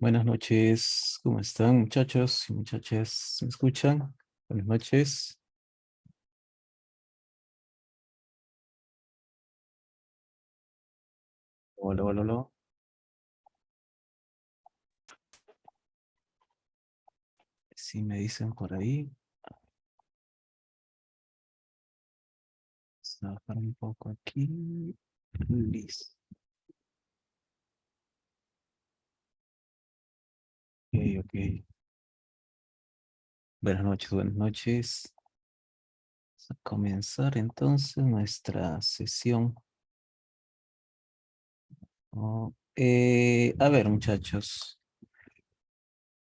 Buenas noches, ¿cómo están muchachos y muchachas? ¿Me escuchan? Buenas noches. Hola, hola, hola. Si me dicen por ahí, vamos a bajar un poco aquí. Listo. Ok, ok. Buenas noches, buenas noches. Vamos a comenzar entonces nuestra sesión. A ver, muchachos.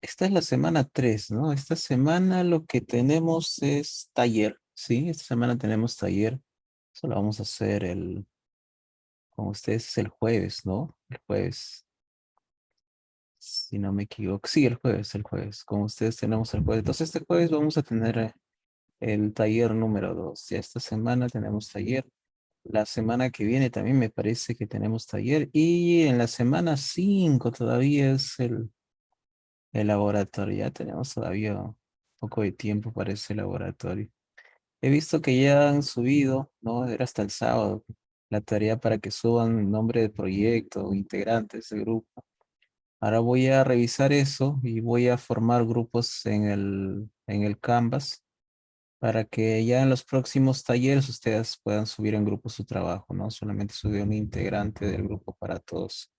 Esta es la semana 3, ¿no? Esta semana lo que tenemos es taller, ¿sí? Esta semana tenemos taller. Eso lo vamos a hacer con ustedes es el jueves, ¿no? El jueves, si no me equivoco. Sí, el jueves. Con ustedes tenemos el jueves. Entonces este jueves vamos a tener el taller número 2. Ya esta semana tenemos taller. La semana que viene también me parece que tenemos taller. Y en la semana 5 todavía es el laboratorio. Ya tenemos todavía un poco de tiempo para ese laboratorio. He visto que ya han subido, ¿no? Era hasta el sábado, la tarea para que suban nombre de proyecto, integrantes de grupo. Ahora voy a revisar eso y voy a formar grupos en el Canvas para que ya en los próximos talleres ustedes puedan subir en grupo su trabajo, ¿no? Solamente subir un integrante del grupo para todos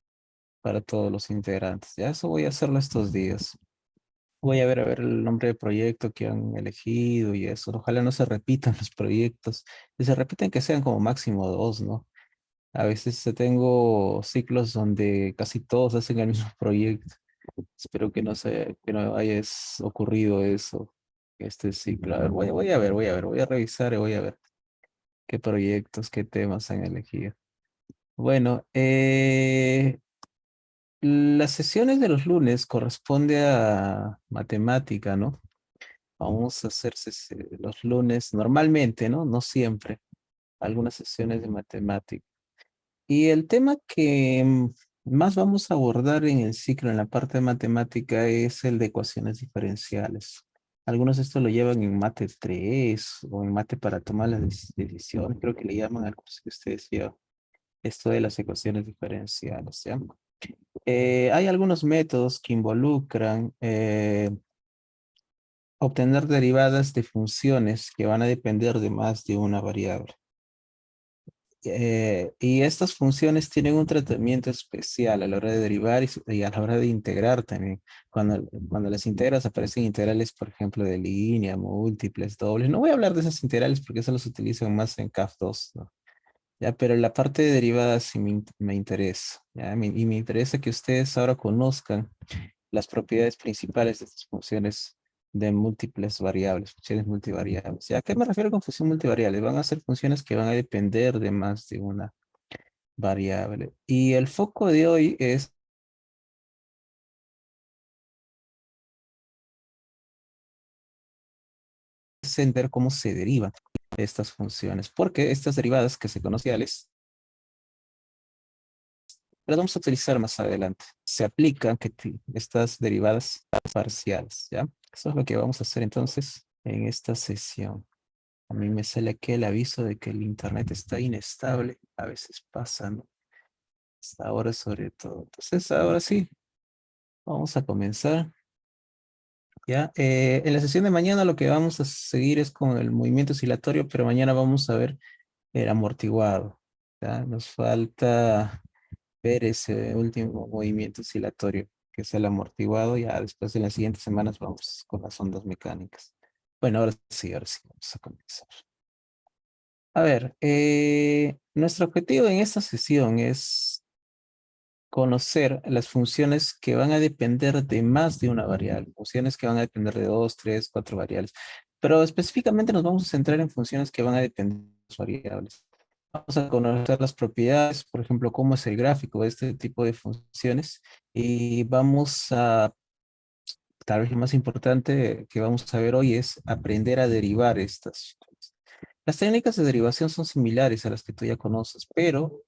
los integrantes. Ya eso voy a hacerlo estos días. Voy a ver el nombre de proyecto que han elegido y eso. Ojalá no se repitan los proyectos. Si se repiten, que sean como máximo dos, ¿no? A veces tengo ciclos donde casi todos hacen el mismo proyecto. Espero que no haya ocurrido eso este ciclo. A ver, voy a revisar y voy a ver qué proyectos, qué temas han elegido. Bueno, las sesiones de los lunes corresponde a matemática, ¿no? Vamos a hacer los lunes normalmente, ¿no? No siempre. Algunas sesiones de matemática. Y el tema que más vamos a abordar en el ciclo, en la parte de matemática, es el de ecuaciones diferenciales. Algunos esto lo llevan en mate 3 o en mate para tomar las decisiones, creo que le llaman al curso que ustedes llevan, esto de las ecuaciones diferenciales, ¿ya? Hay algunos métodos que involucran obtener derivadas de funciones que van a depender de más de una variable. Y estas funciones tienen un tratamiento especial a la hora de derivar y a la hora de integrar también. Cuando las integras aparecen integrales, por ejemplo, de línea, múltiples, dobles. No voy a hablar de esas integrales porque eso los utilizan más en CAF2, ¿no? Ya, pero la parte de derivadas sí me interesa, ¿ya? Y me interesa que ustedes ahora conozcan las propiedades principales de estas funciones de múltiples variables, funciones multivariables. ¿Ya? ¿A qué me refiero con función multivariable? Van a ser funciones que van a depender de más de una variable. Y el foco de hoy es entender cómo se derivan estas funciones, porque estas derivadas que se conocen las vamos a utilizar más adelante. Se aplican estas derivadas parciales, ¿ya? Eso es lo que vamos a hacer entonces en esta sesión. A mí me sale aquí el aviso de que el internet está inestable. A veces pasa, ¿no? Hasta ahora sobre todo. Entonces, ahora sí, vamos a comenzar. ¿Ya? En la sesión de mañana lo que vamos a seguir es con el movimiento oscilatorio, pero mañana vamos a ver el amortiguado. ¿Ya? Nos falta ver ese último movimiento oscilatorio, que es el amortiguado. Ya después en las siguientes semanas vamos con las ondas mecánicas. Bueno, ahora sí, vamos a comenzar. A ver, nuestro objetivo en esta sesión es conocer las funciones que van a depender de más de una variable, funciones que van a depender de dos, tres, cuatro variables, pero específicamente nos vamos a centrar en funciones que van a depender de dos variables. Vamos a conocer las propiedades, por ejemplo, cómo es el gráfico de este tipo de funciones y vamos a, tal vez lo más importante que vamos a ver hoy es aprender a derivar estas. Las técnicas de derivación son similares a las que tú ya conoces, pero,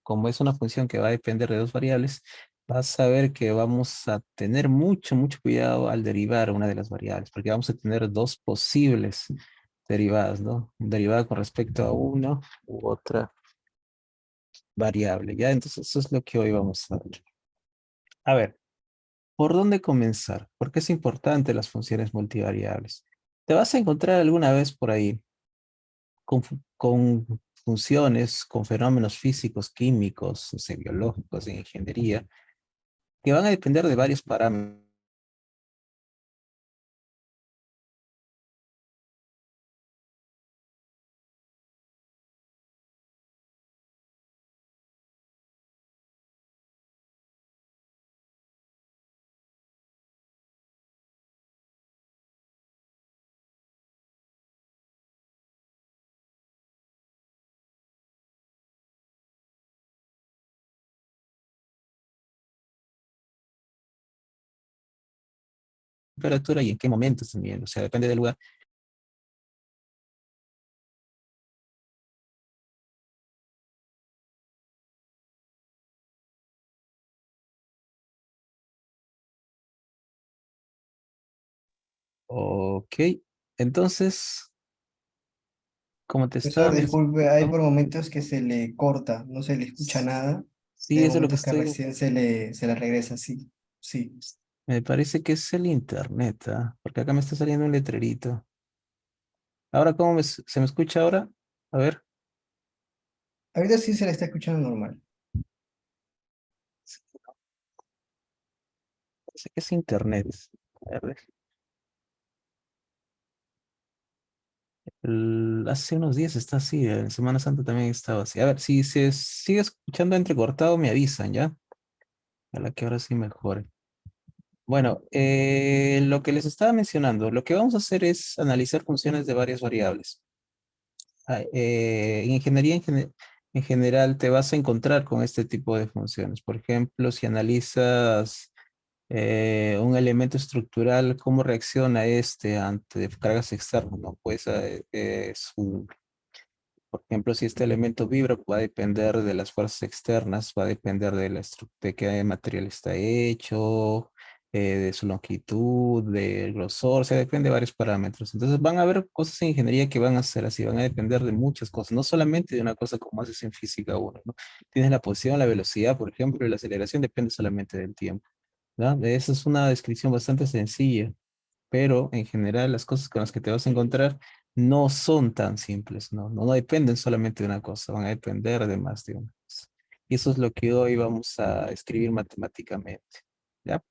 como es una función que va a depender de dos variables, vas a ver que vamos a tener mucho, mucho cuidado al derivar una de las variables, porque vamos a tener dos posibles derivadas, ¿no? Derivada con respecto a una u otra variable, ¿ya? Entonces eso es lo que hoy vamos a ver. A ver, ¿por dónde comenzar? Porque es importante las funciones multivariables. Te vas a encontrar alguna vez por ahí con funciones, con fenómenos físicos, químicos, no sé, biológicos, de ingeniería, que van a depender de varios parámetros. Temperatura y en qué momentos también, o sea, depende del lugar. Ok, entonces, como te estaba Profesor, disculpe, hay mencionando, por momentos que se le corta, no se le escucha nada, y sí, hay eso es lo que momentos que estoy, recién se le regresa, sí, sí. me parece que es el internet, ¿ah? Porque acá me está saliendo un letrerito. Ahora, ¿cómo se me escucha ahora? A ver, Ahorita sí se le está escuchando normal. parece que es internet. A ver, hace unos días está así, en Semana Santa también estaba así. A ver, si se sigue escuchando entrecortado, me avisan, ¿ya? A la que ahora sí mejore. Bueno, lo que les estaba mencionando, lo que vamos a hacer es analizar funciones de varias variables. En ingeniería en general te vas a encontrar con este tipo de funciones. Por ejemplo, si analizas un elemento estructural, cómo reacciona este ante cargas externas, ¿no? Pues por ejemplo, si este elemento vibra, va a depender de las fuerzas externas, va a depender de de qué material está hecho, de su longitud, del grosor, o sea, depende de varios parámetros. Entonces van a haber cosas en ingeniería que van a ser así, van a depender de muchas cosas, no solamente de una cosa como haces en física 1, ¿no? Tienes la posición, la velocidad, por ejemplo, y la aceleración depende solamente del tiempo, ¿no? Esa es una descripción bastante sencilla, pero en general las cosas con las que te vas a encontrar no son tan simples, ¿no? No dependen solamente de una cosa, van a depender de más de una cosa. Y eso es lo que hoy vamos a escribir matemáticamente, ¿ya?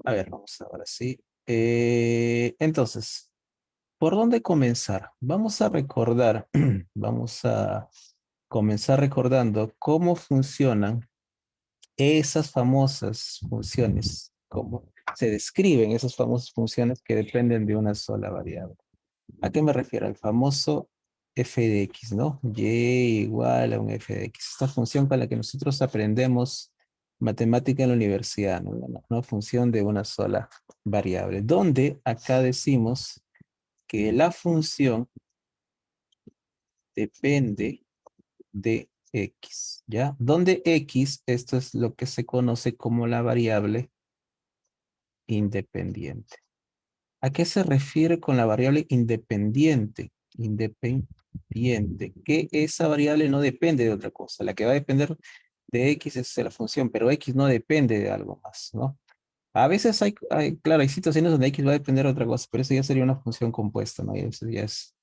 A ver, vamos ahora sí. Entonces, ¿por dónde comenzar? Vamos a recordar, vamos a comenzar recordando cómo funcionan esas famosas funciones, cómo se describen esas famosas funciones que dependen de una sola variable. ¿A qué me refiero? Al famoso f de x, ¿no? Y igual a un f de x. Esta función con la que nosotros aprendemos matemática en la universidad, ¿no? Una función de una sola variable, donde acá decimos que la función depende de x, ¿ya? Donde x, esto es lo que se conoce como la variable independiente. ¿A qué se refiere con la variable independiente? Independiente, que esa variable no depende de otra cosa. La que va a depender de x es la función, pero x no depende de algo más, ¿no? A veces claro, hay situaciones donde x va a depender de otra cosa, pero eso ya sería una función compuesta, ¿no? Y eso ya es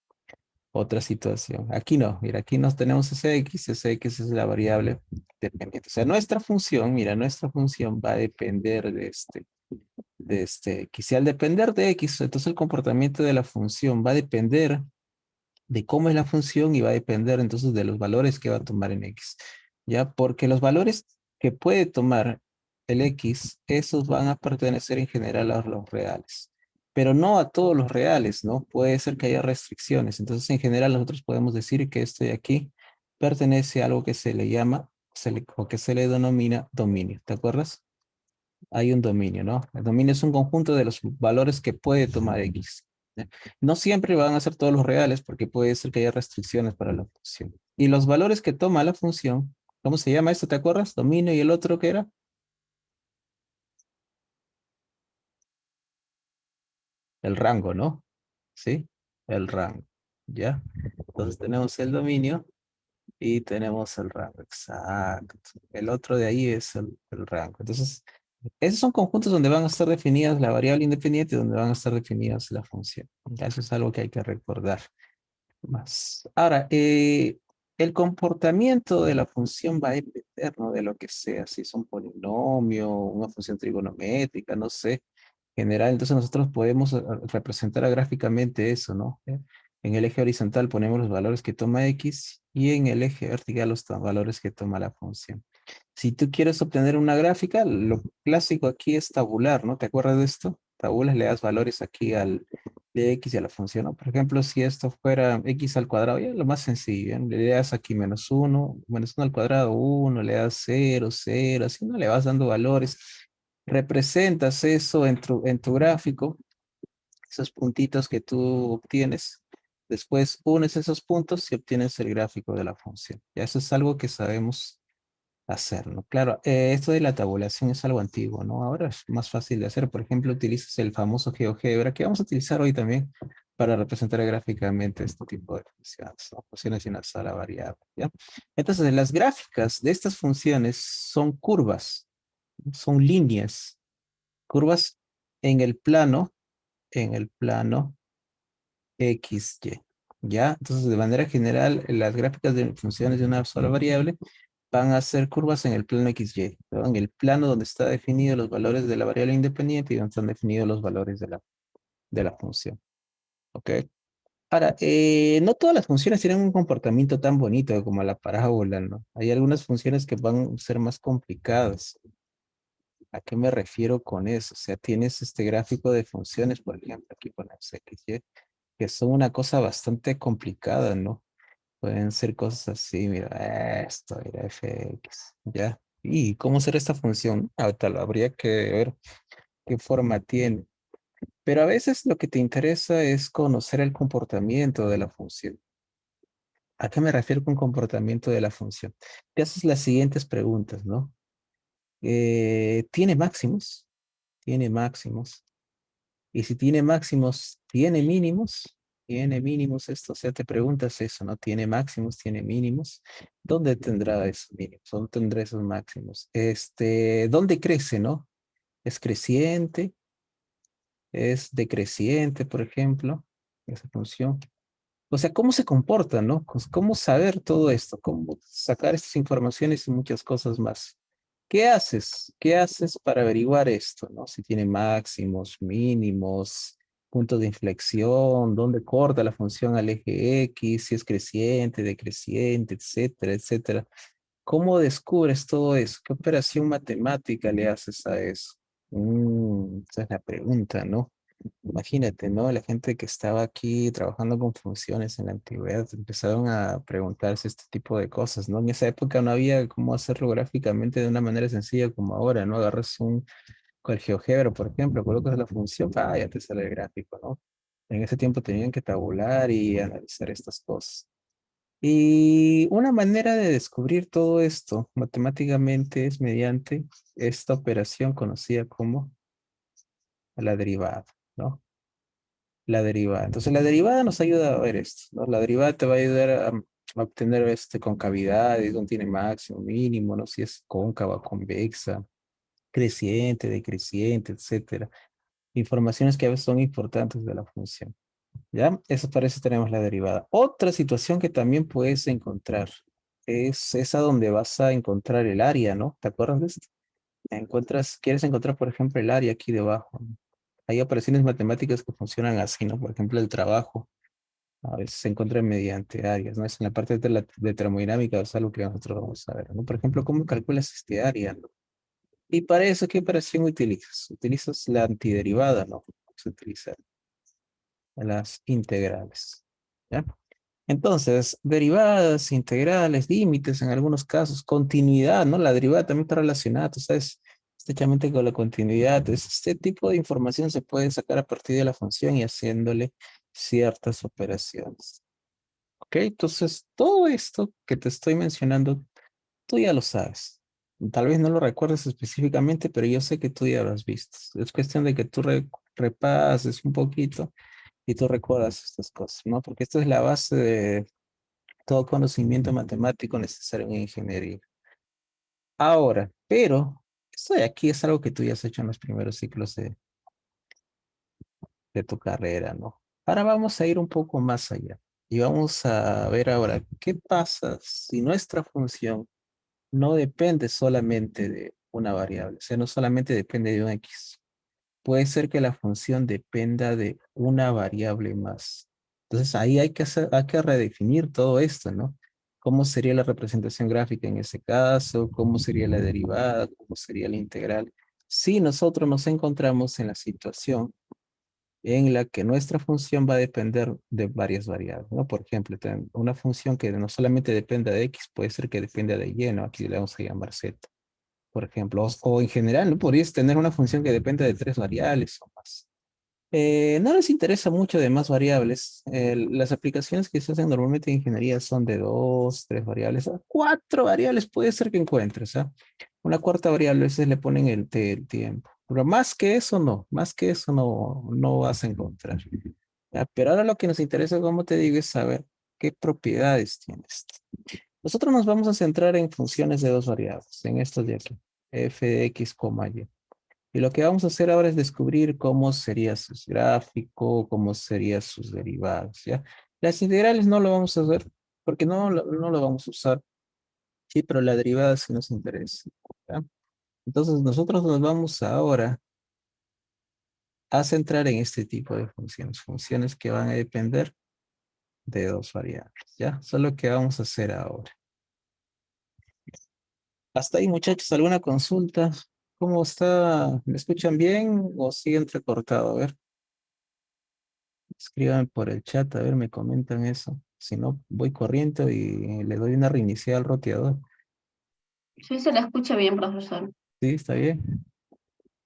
otra situación. Aquí no, mira, aquí nos tenemos ese x es la variable dependiente. O sea, nuestra función, mira, nuestra función va a depender de este x. Y al depender de x, entonces el comportamiento de la función va a depender de cómo es la función y va a depender entonces de los valores que va a tomar en x. ¿Ya? Porque los valores que puede tomar el x, esos van a pertenecer en general a los reales. Pero no a todos los reales, ¿no? Puede ser que haya restricciones. Entonces, en general, nosotros podemos decir que esto de aquí pertenece a algo que se le llama o que se le denomina dominio. ¿Te acuerdas? Hay un dominio, ¿no? El dominio es un conjunto de los valores que puede tomar X. ¿Ya? No siempre van a ser todos los reales porque puede ser que haya restricciones para la función. Y los valores que toma la función, ¿cómo se llama esto? ¿Te acuerdas? Dominio y el otro ¿qué era? El rango, ¿no? ¿Sí? El rango, ¿ya? Entonces tenemos el dominio y tenemos el rango, exacto. El otro de ahí es el rango. Entonces, esos son conjuntos donde van a estar definidas la variable independiente y donde van a estar definidas la función. Ya, eso es algo que hay que recordar más. Ahora, el comportamiento de la función va a depender, ¿no? De lo que sea, si es un polinomio, una función trigonométrica, no sé, general. Entonces nosotros podemos representar gráficamente eso, ¿no? En el eje horizontal ponemos los valores que toma X y en el eje vertical los valores que toma la función. Si tú quieres obtener una gráfica, lo clásico aquí es tabular, ¿no? ¿Te acuerdas de esto? Tabulas, le das valores aquí al de X y a la función, ¿no? Por ejemplo, si esto fuera X al cuadrado, ya lo más sencillo, ¿eh? Le das aquí menos uno al cuadrado, uno, le das cero, cero, así no le vas dando valores. Representas eso en tu gráfico, esos puntitos que tú obtienes. Después unes esos puntos y obtienes el gráfico de la función. Ya eso es algo que sabemos hacerlo. Claro, esto de la tabulación es algo antiguo, ¿no? Ahora es más fácil de hacer. Por ejemplo, utilizas el famoso GeoGebra que vamos a utilizar hoy también para representar gráficamente este tipo de funciones, ¿no? Funciones sin una sola variable, ¿ya? Entonces, las gráficas de estas funciones son curvas, son líneas, curvas en en el plano XY, ¿ya? Entonces, de manera general, las gráficas de funciones de una sola variable van a ser curvas en el plano XY, ¿no? En el plano donde está definido los valores de la variable independiente y donde están definidos los valores de la función. ¿Ok? Ahora, no todas las funciones tienen un comportamiento tan bonito como la parábola, ¿no? Hay algunas funciones que van a ser más complicadas. ¿A qué me refiero con eso? O sea, tienes este gráfico de funciones, por ejemplo, aquí ponemos XY, que son una cosa bastante complicada, ¿no? Pueden ser cosas así, mira, esto, mira, fx, ¿ya? ¿Y cómo será esta función? Ah, tal, habría que ver qué forma tiene. Pero a veces lo que te interesa es conocer el comportamiento de la función. ¿A qué me refiero con comportamiento de la función? Te haces las siguientes preguntas, ¿no? ¿Tiene máximos? ¿Tiene máximos? Y si tiene máximos, ¿tiene mínimos? Tiene mínimos esto, o sea, te preguntas eso, ¿no? ¿Tiene máximos? ¿Tiene mínimos? ¿Dónde tendrá esos mínimos? ¿Dónde tendrá esos máximos? ¿Dónde crece, no? ¿Es creciente? ¿Es decreciente, por ejemplo? Esa función. O sea, ¿cómo se comporta, no? ¿Cómo saber todo esto? ¿Cómo sacar estas informaciones y muchas cosas más? ¿Qué haces? ¿Qué haces para averiguar esto, no? Si tiene máximos, mínimos, puntos de inflexión, dónde corta la función al eje X, si es creciente, decreciente, etcétera, etcétera. ¿Cómo descubres todo eso? ¿Qué operación matemática le haces a eso? Esa es la pregunta, ¿no? Imagínate, ¿no? La gente que estaba aquí trabajando con funciones en la antigüedad empezaron a preguntarse este tipo de cosas, ¿no? En esa época no había cómo hacerlo gráficamente de una manera sencilla como ahora, ¿no? Agarras con el GeoGebra, por ejemplo, colocas la función, ya te sale el gráfico, ¿no? En ese tiempo tenían que tabular y analizar estas cosas. Y una manera de descubrir todo esto matemáticamente es mediante esta operación conocida como la derivada, ¿no? La derivada. Entonces, la derivada nos ayuda a ver esto, ¿no? La derivada te va a ayudar a obtener concavidades, dónde tiene máximo, mínimo, ¿no? Si es cóncava, convexa, creciente, decreciente, etcétera. Informaciones que a veces son importantes de la función. ¿Ya? Eso para eso tenemos la derivada. Otra situación que también puedes encontrar es esa donde vas a encontrar el área, ¿no? ¿Te acuerdas de esto? Quieres encontrar, por ejemplo, el área aquí debajo, ¿no? Hay operaciones matemáticas que funcionan así, ¿no? Por ejemplo, el trabajo a veces se encuentra mediante áreas, ¿no? Es en la parte de termodinámica, es algo que nosotros vamos a ver, ¿no? Por ejemplo, ¿cómo calculas este área, ¿no? Y para eso, ¿qué operación utilizas? Utilizas la antiderivada, ¿no? Se utiliza las integrales, ¿ya? Entonces, derivadas, integrales, límites en algunos casos, continuidad, ¿no? La derivada también está relacionada, tú sabes, estrechamente con la continuidad. Entonces, este tipo de información se puede sacar a partir de la función y haciéndole ciertas operaciones. ¿Ok? Entonces, todo esto que te estoy mencionando, tú ya lo sabes. Tal vez no lo recuerdes específicamente, pero yo sé que tú ya lo has visto. Es cuestión de que tú repases un poquito y tú recuerdas estas cosas, ¿no? Porque esta es la base de todo conocimiento matemático necesario en ingeniería. Ahora, pero esto de aquí es algo que tú ya has hecho en los primeros ciclos de tu carrera, ¿no? Ahora vamos a ir un poco más allá y vamos a ver ahora qué pasa si nuestra función no depende solamente de una variable, o sea, no solamente depende de un x. Puede ser que la función dependa de una variable más. Entonces ahí hay que redefinir todo esto, ¿no? ¿Cómo sería la representación gráfica en ese caso? ¿Cómo sería la derivada? ¿Cómo sería la integral? Si nosotros nos encontramos en la situación en la que nuestra función va a depender de varias variables, ¿no? Por ejemplo, una función que no solamente dependa de x, puede ser que dependa de y, ¿no? Aquí le vamos a llamar z, por ejemplo. O en general, ¿no? Podrías tener una función que dependa de tres variables o más. No les interesa mucho de más variables. Las aplicaciones que se hacen normalmente en ingeniería son de dos, tres variables. Cuatro variables puede ser que encuentres, ¿ah? Una cuarta variable, a veces le ponen el tiempo. Pero más que eso, no. Más que eso, no, no vas a encontrar. ¿Ya? Pero ahora lo que nos interesa, como te digo, es saber qué propiedades tienes. Nosotros nos vamos a centrar en funciones de dos variables, en estos de aquí, f de x, y. Y lo que vamos a hacer ahora es descubrir cómo sería su gráfico, cómo serían sus derivados, ¿ya? Las integrales no lo vamos a hacer porque no lo vamos a usar. Sí, pero la derivada sí nos interesa, ¿ya? Entonces nosotros nos vamos ahora a centrar en este tipo de funciones, funciones que van a depender de dos variables, ¿ya? Eso es lo que vamos a hacer ahora. Hasta ahí, muchachos, ¿alguna consulta? ¿Cómo está? ¿Me escuchan bien o sigue entrecortado? A ver. Escriban por el chat, a ver, me comentan eso. Si no, voy corriendo y le doy una reiniciada al roteador. Sí, se la escucha bien, profesor. Sí, está bien.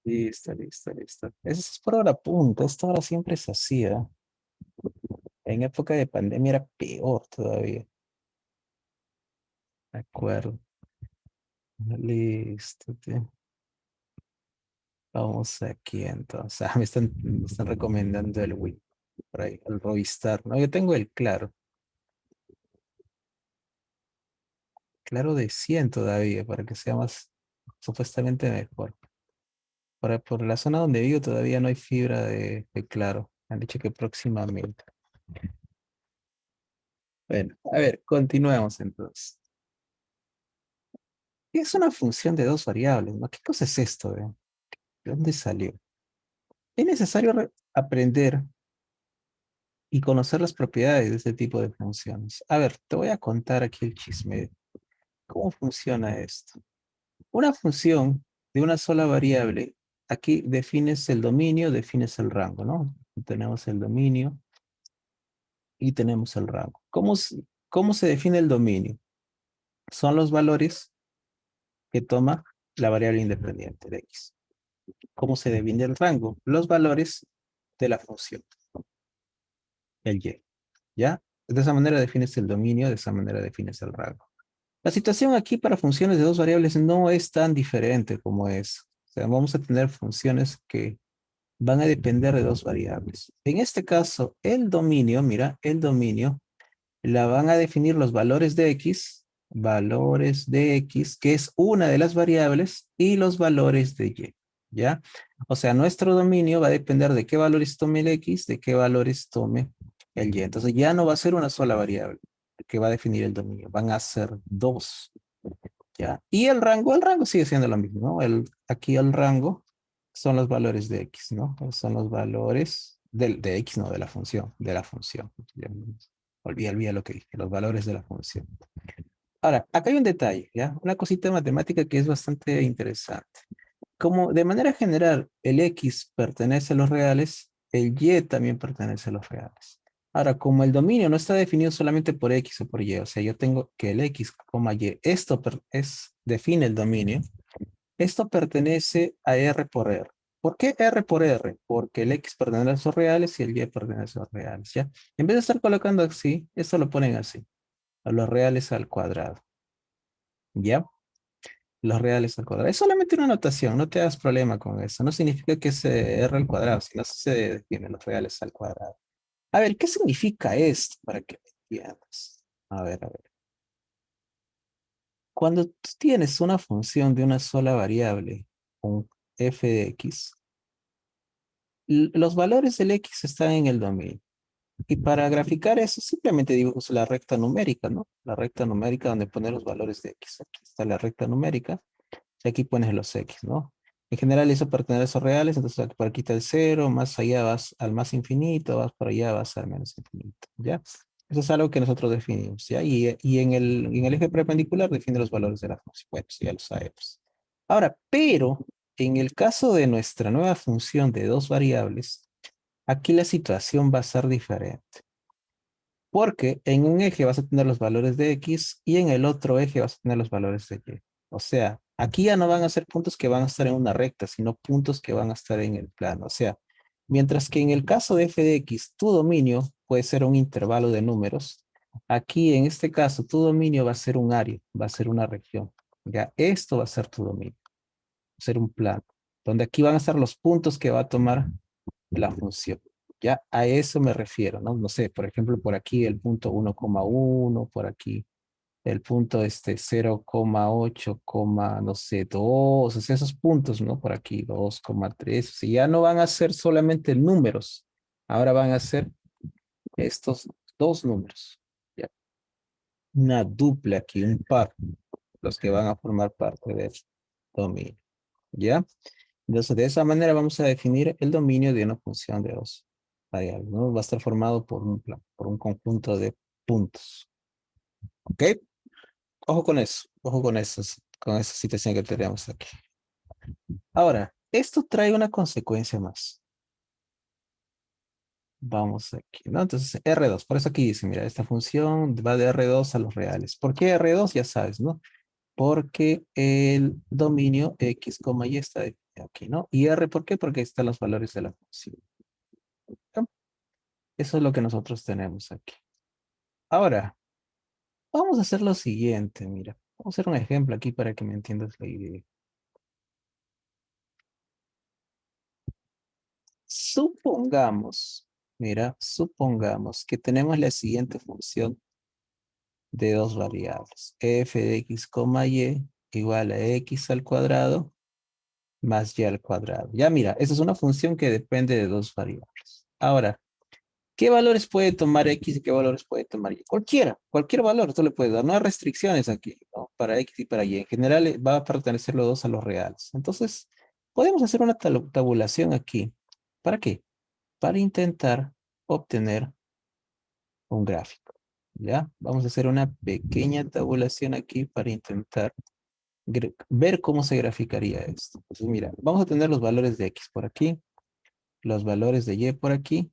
Listo, listo, listo. Eso es por hora punta. Esta hora siempre es así, ¿ah? En época de pandemia era peor todavía. De acuerdo. Listo. Vamos aquí entonces. Ah, me están recomendando el Wii. Por ahí, el Rovistar. No, yo tengo el Claro. Claro de 100 todavía, para que sea más supuestamente mejor. Por la zona donde vivo todavía no hay fibra de Claro. Han dicho que próximamente. Bueno, a ver, continuemos entonces. ¿Qué es una función de dos variables? ¿No? ¿Qué cosa es esto? ¿De dónde salió? Es necesario aprender y conocer las propiedades de este tipo de funciones. A ver, te voy a contar aquí el chisme. ¿Cómo funciona esto? Una función de una sola variable, aquí defines el dominio, defines el rango, ¿no? Tenemos el dominio y tenemos el rango. ¿Cómo se define el dominio? Son los valores que toma la variable independiente de x. ¿Cómo se define el rango? Los valores de la función, el y. ¿Ya? De esa manera defines el dominio, de esa manera defines el rango. La situación aquí para funciones de dos variables no es tan diferente como es. O sea, vamos a tener funciones que van a depender de dos variables. En este caso, el dominio, mira, el dominio la van a definir los valores de X, que es una de las variables, y los valores de Y, ¿ya? O sea, nuestro dominio va a depender de qué valores tome el X, de qué valores tome el Y. Entonces ya no va a ser una sola variable que va a definir el dominio, van a ser dos, ¿ya? Y el rango sigue siendo lo mismo, ¿no? Aquí el rango son los valores de X, ¿no? Son los valores de X, no, de la función, de la función. Olvida lo que dije, los valores de la función. Ahora, acá hay un detalle, ¿ya? Una cosita matemática que es bastante interesante. Como de manera general el X pertenece a los reales, el Y también pertenece a los reales. Ahora, como el dominio no está definido solamente por X o por Y, o sea, yo tengo que el X, Y, define el dominio, esto pertenece a R por R. ¿Por qué R por R? Porque el X pertenece a los reales y el Y pertenece a los reales, ¿ya? En vez de estar colocando así, esto lo ponen así, a los reales al cuadrado, ¿ya? los reales al cuadrado. Es solamente una notación, no te hagas problema con eso. No significa que se R al cuadrado, sino se definen los reales al cuadrado. A ver, ¿qué significa esto? Para que me entiendas. A ver. Cuando tú tienes una función de una sola variable, un f de x, los valores del x están en el dominio. Y para graficar eso, simplemente dibujas la recta numérica, ¿no? La recta numérica donde poner los valores de x. Aquí está la recta numérica. Y aquí pones los x, ¿no? En general eso para tener esos reales, entonces por aquí está el cero, más allá vas al más infinito, vas por allá vas al menos infinito, ¿ya? Eso es algo que nosotros definimos, ¿ya? Y en el eje perpendicular define los valores de la función. Bueno, eso ya lo sabemos. Ahora, pero en el caso de nuestra nueva función de dos variables, aquí la situación va a ser diferente. Porque en un eje vas a tener los valores de X y en el otro eje vas a tener los valores de Y. O sea, aquí ya no van a ser puntos que van a estar en una recta, sino puntos que van a estar en el plano. O sea, mientras que en el caso de f de X, tu dominio puede ser un intervalo de números, aquí en este caso tu dominio va a ser un área, va a ser una región. Ya, esto va a ser tu dominio, va a ser un plano, donde aquí van a estar los puntos que va a tomar la función. Ya a eso me refiero, ¿no? No sé, por ejemplo, por aquí el punto 1,1, por aquí el punto 0,8, no sé, 2, o sea, esos puntos, ¿no? Por aquí 2,3, o sea, ya no van a ser solamente números, ahora van a ser estos dos números, ¿ya? Una dupla aquí, un par, los que van a formar parte del dominio, ¿ya? Entonces, de esa manera vamos a definir el dominio de una función de dos variables, ¿no? Va a estar formado por un conjunto de puntos. ¿Ok? Ojo con esa situación que tenemos aquí. Ahora, esto trae una consecuencia más. Vamos aquí, ¿no? Entonces, R2, por eso aquí dice, mira, esta función va de R2 a los reales. ¿Por qué R2? Ya sabes, ¿no? Porque el dominio X, Y está aquí, ¿no? Y R, ¿por qué? Porque ahí están los valores de la función. ¿No? Eso es lo que nosotros tenemos aquí. Ahora, vamos a hacer lo siguiente, mira. Vamos a hacer un ejemplo aquí para que me entiendas la idea. Supongamos, mira, supongamos que tenemos la siguiente función de dos variables. F de x, y igual a x al cuadrado más y al cuadrado. Ya mira, esa es una función que depende de dos variables. Ahora, ¿qué valores puede tomar X y qué valores puede tomar Y? Cualquier valor tú le puedes dar. No hay restricciones aquí, ¿no? Para X y para Y. En general va a pertenecer los dos a los reales. Entonces, podemos hacer una tabulación aquí. ¿Para qué? Para intentar obtener un gráfico. ¿Ya? Vamos a hacer una pequeña tabulación aquí para intentar ver cómo se graficaría esto. Entonces, mira, vamos a tener los valores de X por aquí, los valores de Y por aquí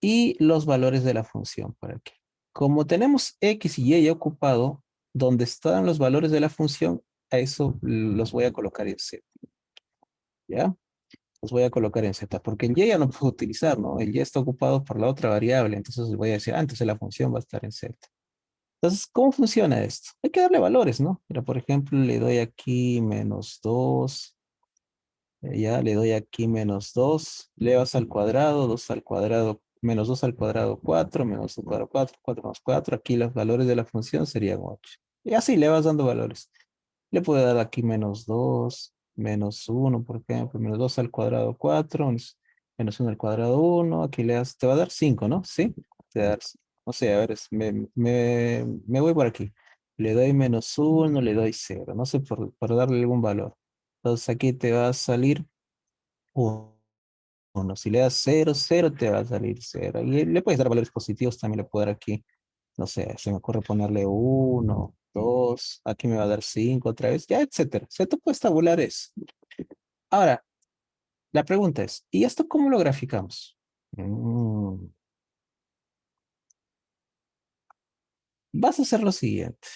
y los valores de la función por aquí. Como tenemos X y Y ya ocupado, donde están los valores de la función, a eso los voy a colocar en Z, ¿ya? Los voy a colocar en Z, porque el Y ya no puedo utilizar, ¿no? El Y está ocupado por la otra variable, entonces voy a decir, entonces la función va a estar en Z. Entonces, ¿cómo funciona esto? Hay que darle valores, ¿no? Mira, por ejemplo, le doy aquí -2, ya le doy aquí -2, le vas al cuadrado, 2 al cuadrado, -2 al cuadrado 4, -2 al cuadrado 4, 4 más 4, aquí los valores de la función serían 8. Y así le vas dando valores. Le puedo dar aquí -2, -1, por ejemplo, -2 al cuadrado 4, -1 al cuadrado 1, aquí le das, te va a dar 5, ¿no? ¿Sí? Te va a dar, no sé, a ver, me voy por aquí. Le doy -1, le doy 0, no sé, por darle algún valor. Entonces aquí te va a salir 1. Si le das 0, 0, te va a salir 0. Y le puedes dar valores positivos, también le puedo dar aquí, no sé, se me ocurre ponerle 1, 2, aquí me va a dar 5 otra vez, ya, etcétera. O sea, tú puedes tabular eso. Ahora, la pregunta es, ¿y esto cómo lo graficamos? Vas a hacer lo siguiente.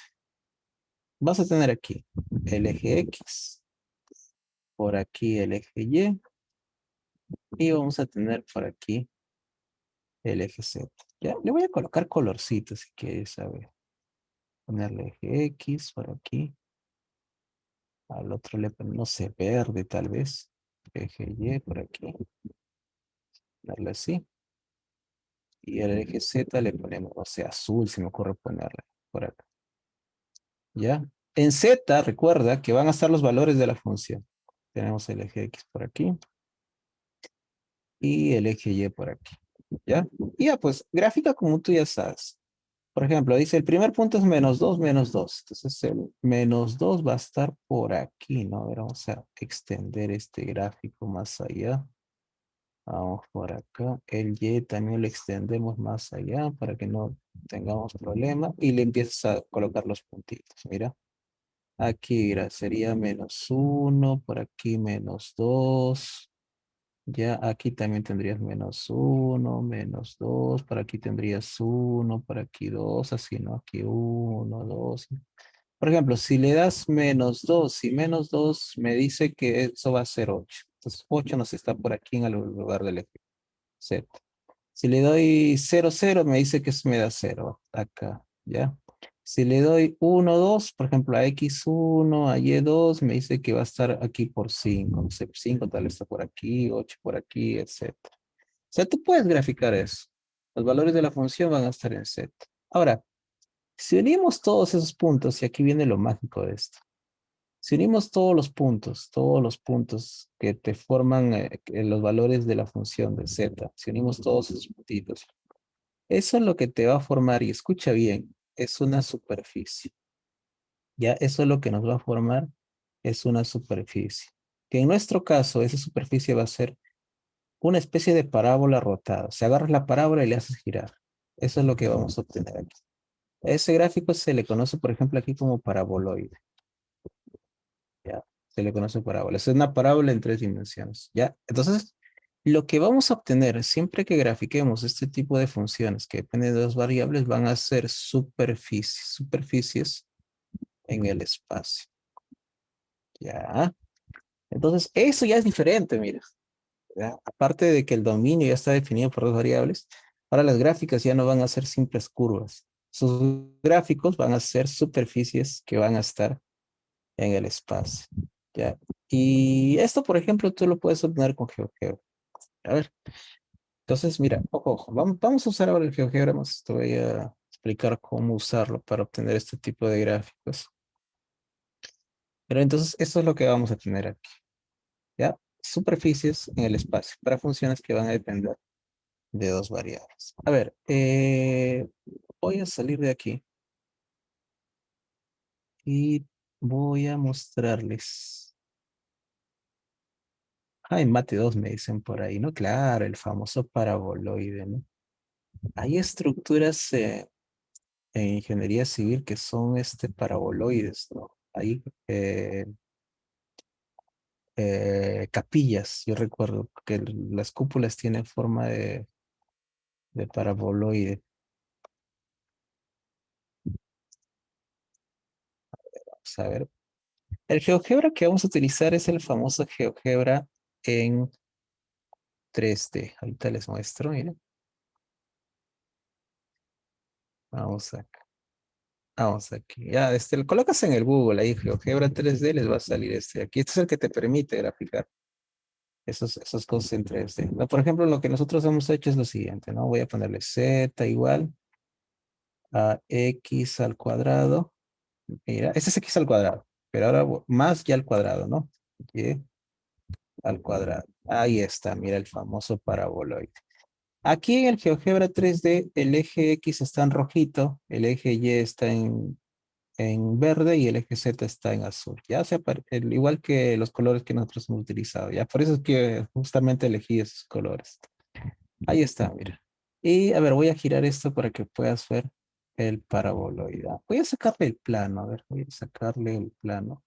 Vas a tener aquí el eje X, por aquí el eje y vamos a tener por aquí el eje Z. Ya, le voy a colocar colorcitos si quieres, a ver. Ponerle eje X por aquí. Al otro le ponemos, no sé, verde tal vez. Eje Y por aquí. Darle así. Y al eje Z le ponemos, o sea, azul, se me ocurre ponerle por acá. ¿Ya? En Z, recuerda que van a estar los valores de la función. Tenemos el eje X por aquí. Y el eje Y por aquí. ¿Ya? Y ya, pues, gráfica como tú ya sabes. Por ejemplo, dice el primer punto es -2, -2. Entonces el -2 va a estar por aquí, ¿no? A ver, vamos a extender este gráfico más allá. Vamos por acá. El Y también lo extendemos más allá para que no tengamos problema. Y le empiezas a colocar los puntitos. Mira. Aquí mira, sería -1, por aquí -2. Ya aquí también tendrías -1, -2, por aquí tendrías 1, por aquí 2, así, ¿no? Aquí 1, 2. Por ejemplo, si le das -2 y -2, me dice que eso va a ser 8. Entonces 8 nos está por aquí en el lugar del eje Z. Si le doy 0, 0, me dice que eso me da 0, acá, ¿ya? Si le doy 1, 2, por ejemplo, a X1, a Y2, me dice que va a estar aquí por 5. No sé, 5 tal vez está por aquí, 8 por aquí, etcétera. O sea, tú puedes graficar eso. Los valores de la función van a estar en Z. Ahora, si unimos todos esos puntos, y aquí viene lo mágico de esto. Si unimos todos los puntos que te forman los valores de la función de Z, si unimos todos esos puntitos, eso es lo que te va a formar, y escucha bien, es una superficie. Ya, eso es lo que nos va a formar, es una superficie. Que en nuestro caso, esa superficie va a ser una especie de parábola rotada. O sea, agarras la parábola y le haces girar. Eso es lo que vamos a obtener aquí. Ese gráfico se le conoce, por ejemplo, aquí como paraboloide. ¿Ya? Se le conoce parábola. Es una parábola en 3 dimensiones. ¿Ya? Entonces, lo que vamos a obtener siempre que grafiquemos este tipo de funciones que dependen de dos variables van a ser superficies en el espacio. ¿Ya? Entonces, eso ya es diferente, mira. ¿Ya? Aparte de que el dominio ya está definido por dos variables, ahora las gráficas ya no van a ser simples curvas. Sus gráficos van a ser superficies que van a estar en el espacio. ¿Ya? Y esto, por ejemplo, tú lo puedes obtener con GeoGebra. A ver, entonces, mira, ojo, ojo, vamos a usar ahora el GeoGebra, te voy a explicar cómo usarlo para obtener este tipo de gráficos. Pero entonces, esto es lo que vamos a tener aquí, ¿ya? Superficies en el espacio para funciones que van a depender de dos variables. A ver, voy a salir de aquí y voy a mostrarles. Ah, en Mate 2 me dicen por ahí, ¿no? Claro, el famoso paraboloide, ¿no? Hay estructuras en ingeniería civil que son paraboloides, ¿no? Hay capillas, yo recuerdo que las cúpulas tienen forma de paraboloide. Vamos a ver. El GeoGebra que vamos a utilizar es el famoso GeoGebra en 3D. Ahorita les muestro, miren. Vamos acá. Vamos aquí. Ya, lo colocas en el Google, ahí GeoGebra 3D, les va a salir este. Aquí este es el que te permite graficar esas cosas en 3D. No, por ejemplo, lo que nosotros hemos hecho es lo siguiente, ¿no? Voy a ponerle Z igual a X al cuadrado. Mira, ese es X al cuadrado, pero ahora más ya al cuadrado, ¿no? Y al cuadrado. Ahí está, mira el famoso paraboloide. Aquí en el GeoGebra 3D, el eje X está en rojito, el eje Y está en verde y el eje Z está en azul. Ya sea igual que los colores que nosotros hemos utilizado. Ya por eso es que justamente elegí esos colores. Ahí está, mira. Y a ver, voy a girar esto para que puedas ver el paraboloide. Voy a sacarle el plano, a ver, voy a sacarle el plano.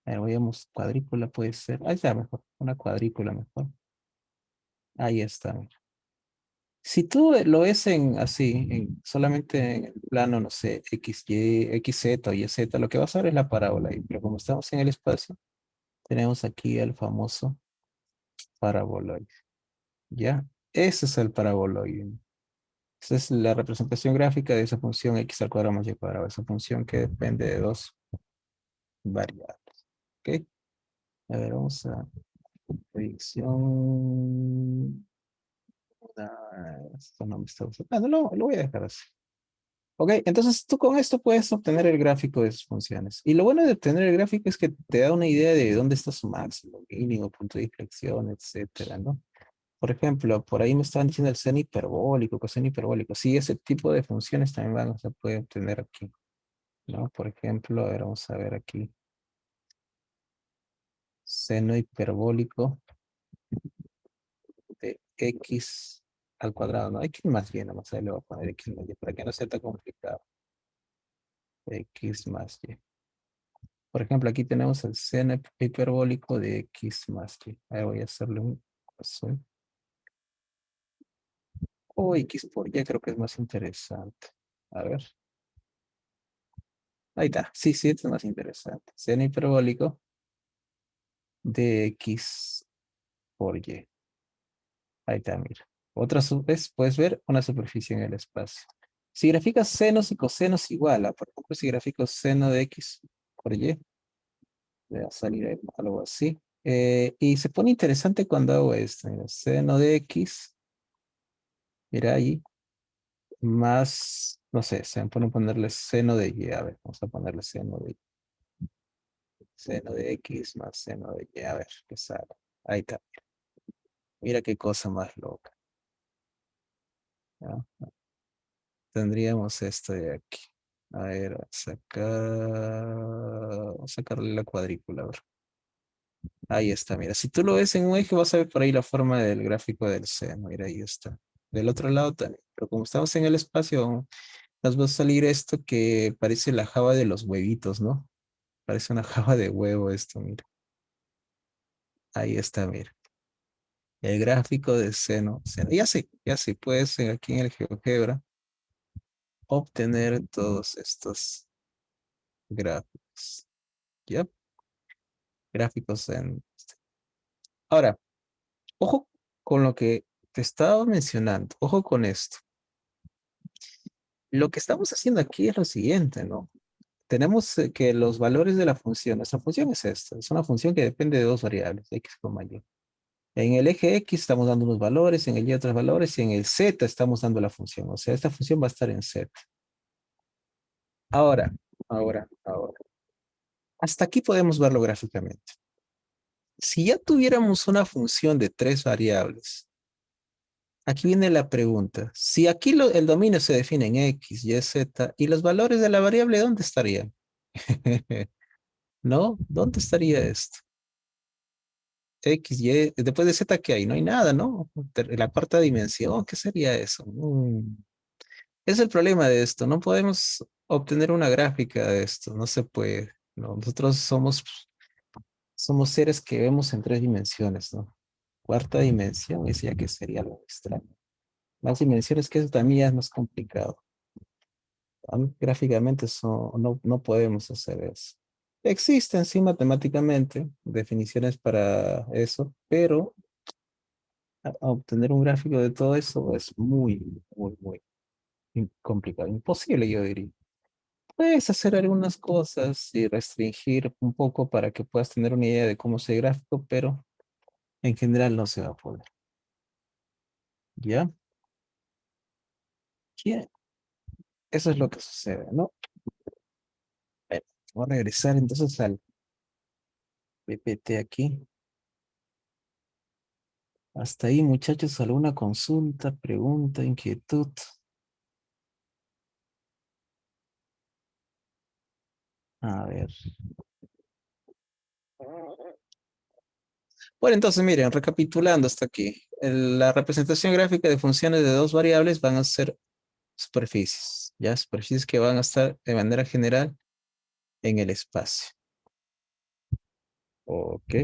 A ver, cuadrícula puede ser. Ahí está mejor, una cuadrícula mejor. Ahí está, mira. Si tú lo ves así, solamente en el plano, no sé, X, Y, X, Z o Y, Z, lo que vas a ver es la parábola ahí. Pero como estamos en el espacio, tenemos aquí el famoso paraboloide. ¿Ya? Ese es el paraboloide. Esa es la representación gráfica de esa función X al cuadrado más Y al cuadrado. Esa función que depende de dos variables. ¿Ok? A ver, vamos a proyección. Esto no me está gustando. Lo voy a dejar así. Ok, entonces tú con esto puedes obtener el gráfico de sus funciones. Y lo bueno de obtener el gráfico es que te da una idea de dónde está su máximo, mínimo, punto de inflexión, etcétera, ¿no? Por ejemplo, por ahí me estaban diciendo el seno hiperbólico, coseno hiperbólico. Sí, ese tipo de funciones también se puede obtener aquí, ¿no? Por ejemplo, a ver, vamos a ver aquí. Seno hiperbólico de x al cuadrado, ¿no? X más y, nomás ahí le voy a poner x más y para que no sea tan complicado. X más y. Por ejemplo, aquí tenemos el seno hiperbólico de x más y. Ahí voy a hacerle un azul. O x por y creo que es más interesante. A ver. Ahí está. Sí, sí, esto es más interesante. Seno hiperbólico de x por y. Ahí está, mira. Vez puedes ver una superficie en el espacio. Si graficas senos y cosenos igual, por ejemplo, si grafico seno de x por y, voy a salir ahí algo así. Y se pone interesante cuando hago esto. Mira, seno de x, mira ahí, más, no sé, se me pone ponerle seno de y. A ver, vamos a ponerle seno de x más seno de y. A ver, qué sale. Ahí está. Mira qué cosa más loca, ¿no? Tendríamos esto de aquí. A ver, vamos a sacarle la cuadrícula. A ver. Ahí está, mira. Si tú lo ves en un eje, vas a ver por ahí la forma del gráfico del seno. Mira, ahí está. Del otro lado también. Pero como estamos en el espacio, nos va a salir esto que parece la java de los huevitos, ¿no? Parece una java de huevo esto, mira. Ahí está, mira. El gráfico del seno. Ya sé, puedes aquí en el GeoGebra obtener todos estos gráficos. ¿Ya? Gráficos en... Ahora, ojo con lo que te estaba mencionando. Ojo con esto. Lo que estamos haciendo aquí es lo siguiente, ¿no? Tenemos que los valores de la función, nuestra función es esta, es una función que depende de dos variables, x, y. En el eje x estamos dando unos valores, en el y otros valores, y en el z estamos dando la función. O sea, esta función va a estar en z. Ahora. Hasta aquí podemos verlo gráficamente. Si ya tuviéramos una función de tres variables, aquí viene la pregunta. Si aquí el dominio se define en x, y, z, ¿y los valores de la variable dónde estarían? ¿No? ¿Dónde estaría esto? X, Y, después de Z, ¿qué hay? No hay nada, ¿no? La cuarta dimensión, ¿qué sería eso? Es el problema de esto, no podemos obtener una gráfica de esto, no se puede, ¿no? Nosotros somos seres que vemos en tres dimensiones, ¿no? Cuarta dimensión, ese ya que sería algo extraño. Más dimensiones que eso también ya es más complicado. Gráficamente no podemos hacer eso. Existen, sí, matemáticamente, definiciones para eso, pero a obtener un gráfico de todo eso es muy complicado. Imposible, yo diría. Puedes hacer algunas cosas y restringir un poco para que puedas tener una idea de cómo es el gráfico, pero en general no se va a poder. ¿Ya? Bien. Eso es lo que sucede, ¿no? Bueno, voy a regresar entonces al PPT aquí. Hasta ahí, muchachos, ¿alguna consulta, pregunta, inquietud? A ver. Bueno, entonces miren, recapitulando hasta aquí. La representación gráfica de funciones de dos variables van a ser superficies, ¿ya? Superficies que van a estar de manera general en el espacio. Ok.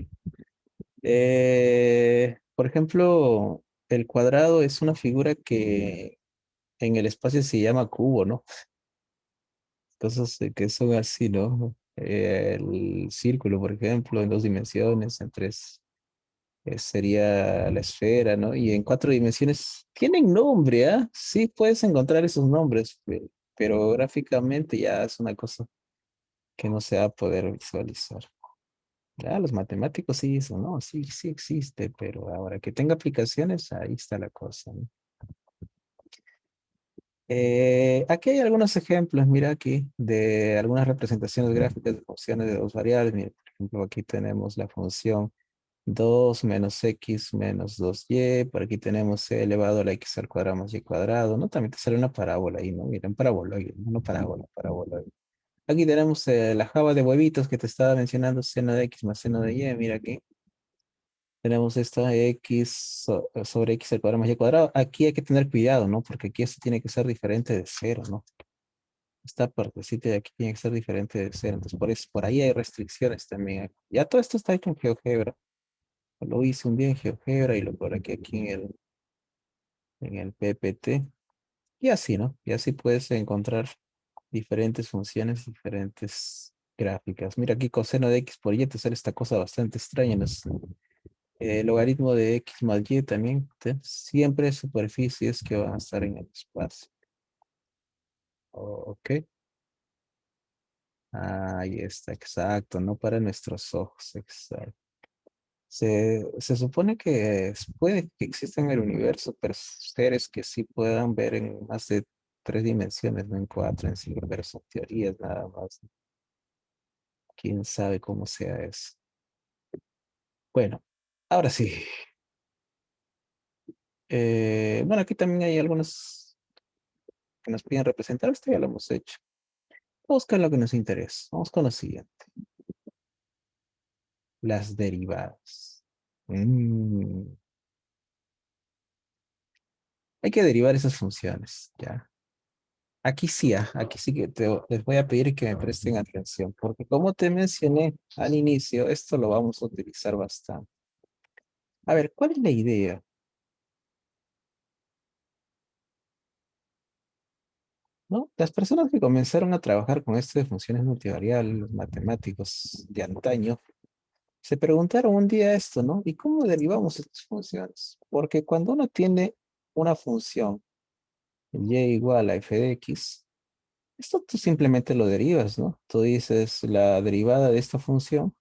Por ejemplo, el cuadrado es una figura que en el espacio se llama cubo, ¿no? Cosas que son así, ¿no? El círculo, por ejemplo, en dos dimensiones, en tres sería la esfera, ¿no? Y en cuatro dimensiones tienen nombre, ¿ah? Sí, puedes encontrar esos nombres, pero gráficamente ya es una cosa que no se va a poder visualizar. Ya, los matemáticos sí, eso, ¿no? Sí, sí existe, pero ahora que tenga aplicaciones, ahí está la cosa, ¿no? Aquí hay algunos ejemplos, mira aquí, de algunas representaciones gráficas de funciones de dos variables. Mira, por ejemplo, aquí tenemos la función 2 menos x menos 2y. Por aquí tenemos c elevado a la x al cuadrado más y cuadrado, ¿no? También te sale una parábola ahí, ¿no? Miren, paraboloide, no parábola, paraboloide. Aquí tenemos la java de huevitos que te estaba mencionando, seno de x más seno de y. Mira aquí. Tenemos esta x sobre x al cuadrado más y cuadrado. Aquí hay que tener cuidado, ¿no? Porque aquí esto tiene que ser diferente de cero, ¿no? Esta partecita de aquí tiene que ser diferente de cero. Entonces, por ahí hay restricciones también. Ya todo esto está hecho en GeoGebra. Lo hice un día en GeoGebra y lo coloqué aquí en el PPT. Y así, ¿no? Y así puedes encontrar diferentes funciones, diferentes gráficas. Mira aquí coseno de x por y te sale esta cosa bastante extraña. Logaritmo de x más y también. Siempre superficies que van a estar en el espacio. Ok. Ahí está, exacto. No para nuestros ojos, exacto. Se supone que puede que exista en el universo, pero seres que sí puedan ver en más de 3 dimensiones, no en 4, en 5, pero son teorías nada más. Quién sabe cómo sea eso. Bueno, ahora sí. Bueno, aquí también hay algunos que nos piden representar. Esto ya lo hemos hecho. Vamos con lo que nos interesa. Vamos con lo siguiente. Las derivadas. Mm, Hay que derivar esas funciones, ¿ya? Aquí sí que les voy a pedir que me presten atención, porque como te mencioné al inicio, esto lo vamos a utilizar bastante. A ver, ¿cuál es la idea? ¿No? Las personas que comenzaron a trabajar con esto de funciones multivariables, los matemáticos de antaño, se preguntaron un día esto, ¿no? ¿Y cómo derivamos estas funciones? Porque cuando uno tiene una función, y igual a f de x, esto tú simplemente lo derivas, ¿no? Tú dices la derivada de esta función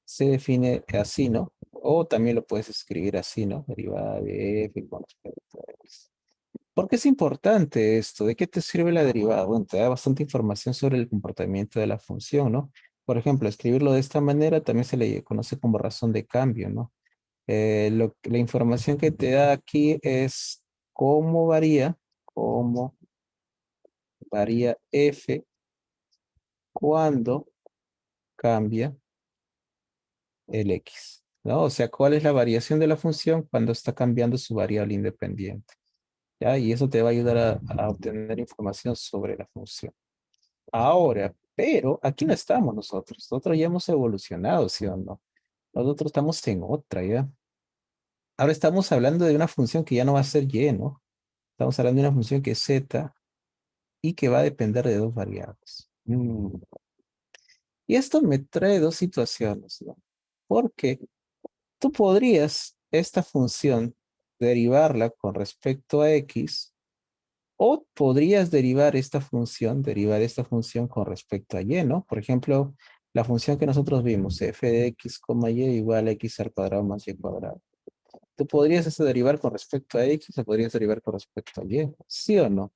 se define así, ¿no? O también lo puedes escribir así, ¿no? Derivada de f con respecto a x. ¿Por qué es importante esto? ¿De qué te sirve la derivada? Bueno, te da bastante información sobre el comportamiento de la función, ¿no? Por ejemplo, escribirlo de esta manera también se le conoce como razón de cambio, ¿no? La información que te da aquí es cómo varía f cuando cambia el x, ¿no? O sea, cuál es la variación de la función cuando está cambiando su variable independiente, ¿ya? Y eso te va a ayudar a obtener información sobre la función. Ahora, pero aquí no estamos nosotros. Nosotros ya hemos evolucionado, ¿sí o no? Nosotros estamos en otra, ¿ya? Ahora estamos hablando de una función que ya no va a ser y, ¿no? Estamos hablando de una función que es z y que va a depender de dos variables. Y esto me trae dos situaciones, ¿no? Porque tú podrías esta función derivarla con respecto a x o podrías derivar esta función con respecto a y, ¿no? Por ejemplo, la función que nosotros vimos, f de x, y igual a x al cuadrado más y cuadrado. Tú podrías eso derivar con respecto a x o podrías derivar con respecto a y, ¿sí o no?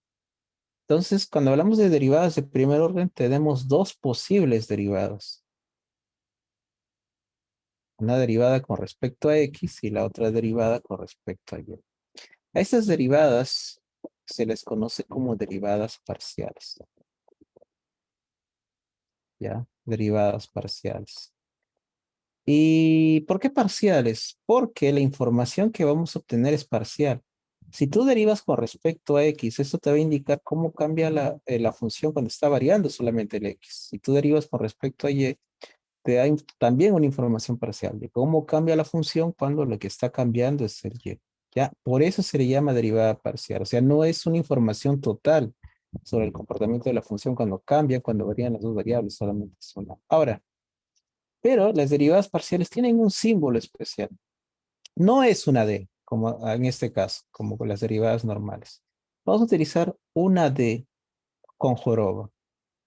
Entonces, cuando hablamos de derivadas de primer orden, tenemos dos posibles derivadas. Una derivada con respecto a x y la otra derivada con respecto a y. A estas derivadas se les conoce como derivadas parciales, ¿ya? Derivadas parciales. ¿Y por qué parciales? Porque la información que vamos a obtener es parcial. Si tú derivas con respecto a x, eso te va a indicar cómo cambia la función cuando está variando solamente el x. Si tú derivas con respecto a y, te da también una información parcial de cómo cambia la función cuando lo que está cambiando es el y. Ya, por eso se le llama derivada parcial. O sea, no es una información total sobre el comportamiento de la función cuando cambia, cuando varían las dos variables, solamente es una. Ahora, pero las derivadas parciales tienen un símbolo especial. No es una D, como en este caso, como con las derivadas normales. Vamos a utilizar una D con joroba.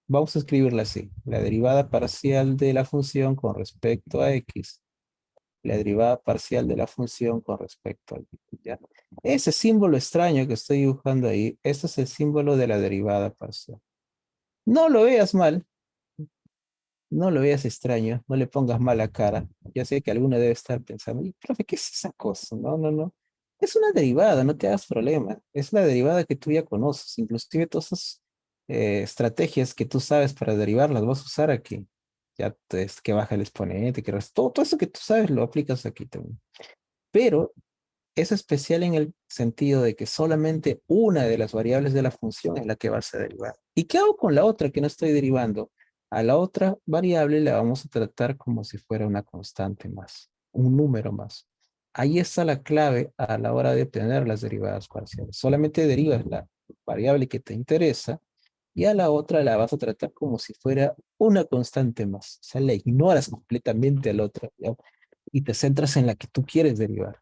Vamos a escribirla así. La derivada parcial de la función con respecto a x. La derivada parcial de la función con respecto a y. ¿Ya? Ese símbolo extraño que estoy dibujando ahí, ese es el símbolo de la derivada parcial. No lo veas mal, no lo veas extraño, no le pongas mala cara. Ya sé que alguno debe estar pensando, "Y, profe, ¿qué es esa cosa?". No, no, no. Es una derivada, no te hagas problema. Es la derivada que tú ya conoces. Inclusive todas esas estrategias que tú sabes para derivar las vas a usar aquí. Ya es que baja el exponente, todo eso que tú sabes lo aplicas aquí también. Pero es especial en el sentido de que solamente una de las variables de la función es la que vas a derivar. ¿Y qué hago con la otra que no estoy derivando? A la otra variable la vamos a tratar como si fuera una constante más, un número más. Ahí está la clave a la hora de obtener las derivadas parciales. Solamente derivas la variable que te interesa y a la otra la vas a tratar como si fuera una constante más. O sea, la ignoras completamente al otro, ¿ya? Y te centras en la que tú quieres derivar.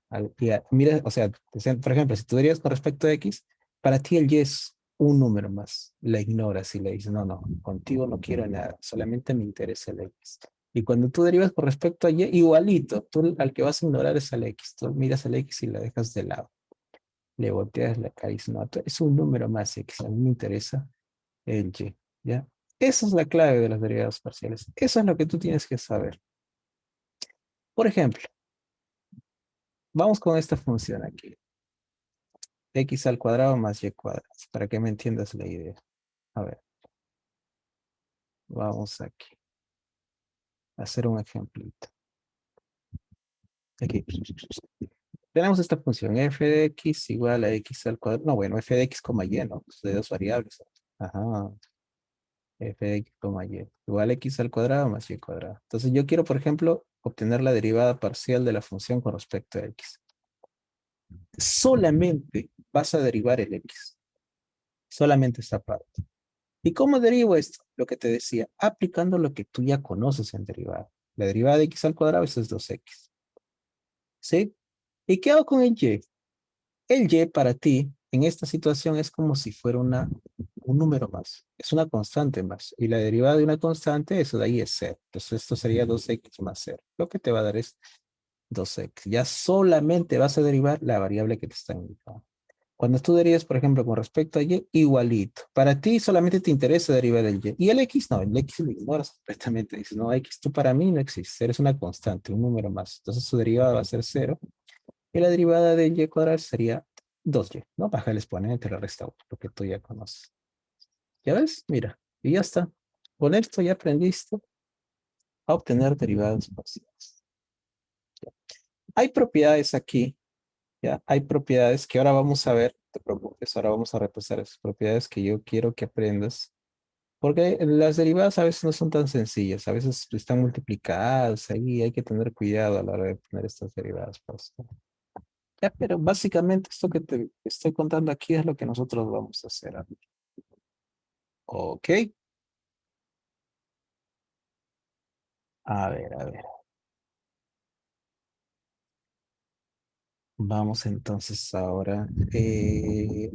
Mira, o sea, por ejemplo, si tú derivas con respecto a x, para ti el y es un número más. La ignoras y le dices, no, no, contigo no quiero nada, solamente me interesa el x. Y cuando tú derivas con respecto a y, igualito, tú al que vas a ignorar es al x. Tú miras al x y la dejas de lado. Le volteas la cara y dices, no, es un número más x, a mí me interesa el y, ¿ya? Esa es la clave de las derivadas parciales. Eso es lo que tú tienes que saber. Por ejemplo, vamos con esta función aquí. X al cuadrado más y cuadrado, para que me entiendas la idea. A ver, vamos aquí a hacer un ejemplito. Aquí. Tenemos esta función f de x igual a x al cuadrado. No, bueno, f de x, y, ¿no? Pues de dos variables. Ajá. F de x, y igual a x al cuadrado más y cuadrado. Entonces yo quiero, por ejemplo, obtener la derivada parcial de la función con respecto a x. Solamente vas a derivar el x. Solamente esta parte. ¿Y cómo derivo esto? Lo que te decía, aplicando lo que tú ya conoces en derivada. La derivada de x al cuadrado es 2x. ¿Sí? ¿Y qué hago con el y? El y para ti, en esta situación, es como si fuera un número más. Es una constante más. Y la derivada de una constante, eso de ahí es 0. Entonces esto sería 2x más 0. Lo que te va a dar es 2x. Ya solamente vas a derivar la variable que te está indicando. Cuando tú derivas, por ejemplo, con respecto a y, igualito. Para ti solamente te interesa derivar el y. Y el x no, el x lo ignoras completamente. Dices, no, x tú para mí no existe. Eres una constante, un número más. Entonces su derivada va a ser 0. Y la derivada de y cuadrado sería 2y. ¿No? Baja el exponente, le resta 1, lo que tú ya conoces. ¿Ya ves? Mira, y ya está. Con esto ya aprendiste a obtener derivadas parciales. Hay propiedades aquí. ¿Ya? Hay propiedades que ahora vamos a ver, no te preocupes, ahora vamos a repasar esas propiedades que yo quiero que aprendas, porque las derivadas a veces no son tan sencillas, a veces están multiplicadas, ahí hay que tener cuidado a la hora de poner estas derivadas. Ya, pero básicamente esto que te estoy contando aquí es lo que nosotros vamos a hacer. Ok, a ver. Vamos entonces ahora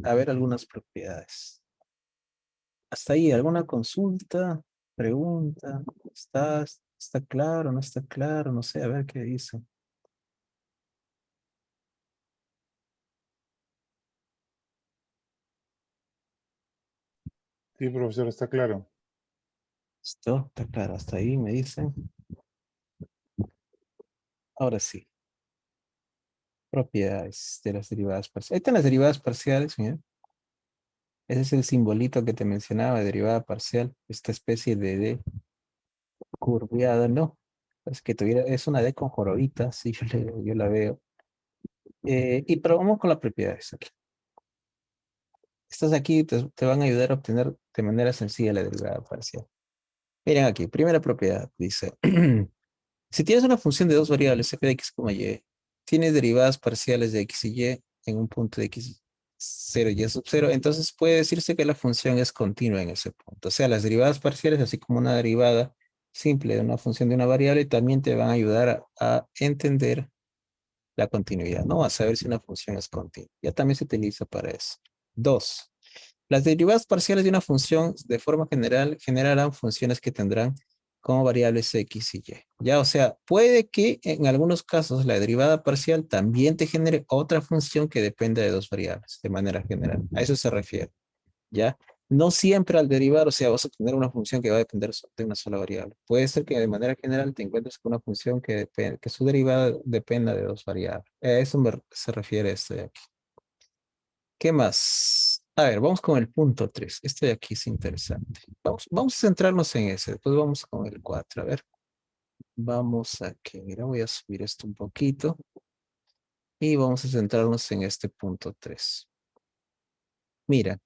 a ver algunas propiedades. Hasta ahí, ¿alguna consulta, pregunta? ¿Está claro, no está claro? No sé, a ver qué dice. Sí, profesor, está claro. ¿Esto está claro? Hasta ahí me dicen. Ahora sí, propiedades de las derivadas parciales. Ahí están las derivadas parciales, mira. Ese es el simbolito que te mencionaba, derivada parcial. Esta especie de D curviada, ¿no? Es que tuviera, es una D con jorobita, sí, yo la veo. Y probamos con las propiedades aquí. Estas aquí te van a ayudar a obtener de manera sencilla la derivada parcial. Miren aquí, primera propiedad, dice, si tienes una función de dos variables, f de x, y, tienes derivadas parciales de x y y en un punto de x 0 y sub 0, entonces puede decirse que la función es continua en ese punto. O sea, las derivadas parciales, así como una derivada simple de una función de una variable, también te van a ayudar a entender la continuidad, ¿no? A saber si una función es continua. Ya también se utiliza para eso. Dos. Las derivadas parciales de una función de forma general generarán funciones que tendrán como variables x y y. Ya, o sea, puede que en algunos casos la derivada parcial también te genere otra función que dependa de dos variables, de manera general. A eso se refiere, ¿ya? No siempre al derivar, o sea, vas a tener una función que va a depender de una sola variable. Puede ser que de manera general te encuentres con una función que su derivada dependa de dos variables. A eso se refiere esto de aquí. ¿Qué más? A ver, vamos con el punto 3. Este de aquí es interesante. Vamos a centrarnos en ese. Después vamos con el 4. A ver, vamos aquí. Mira, voy a subir esto un poquito. Y vamos a centrarnos en este punto 3. Mira,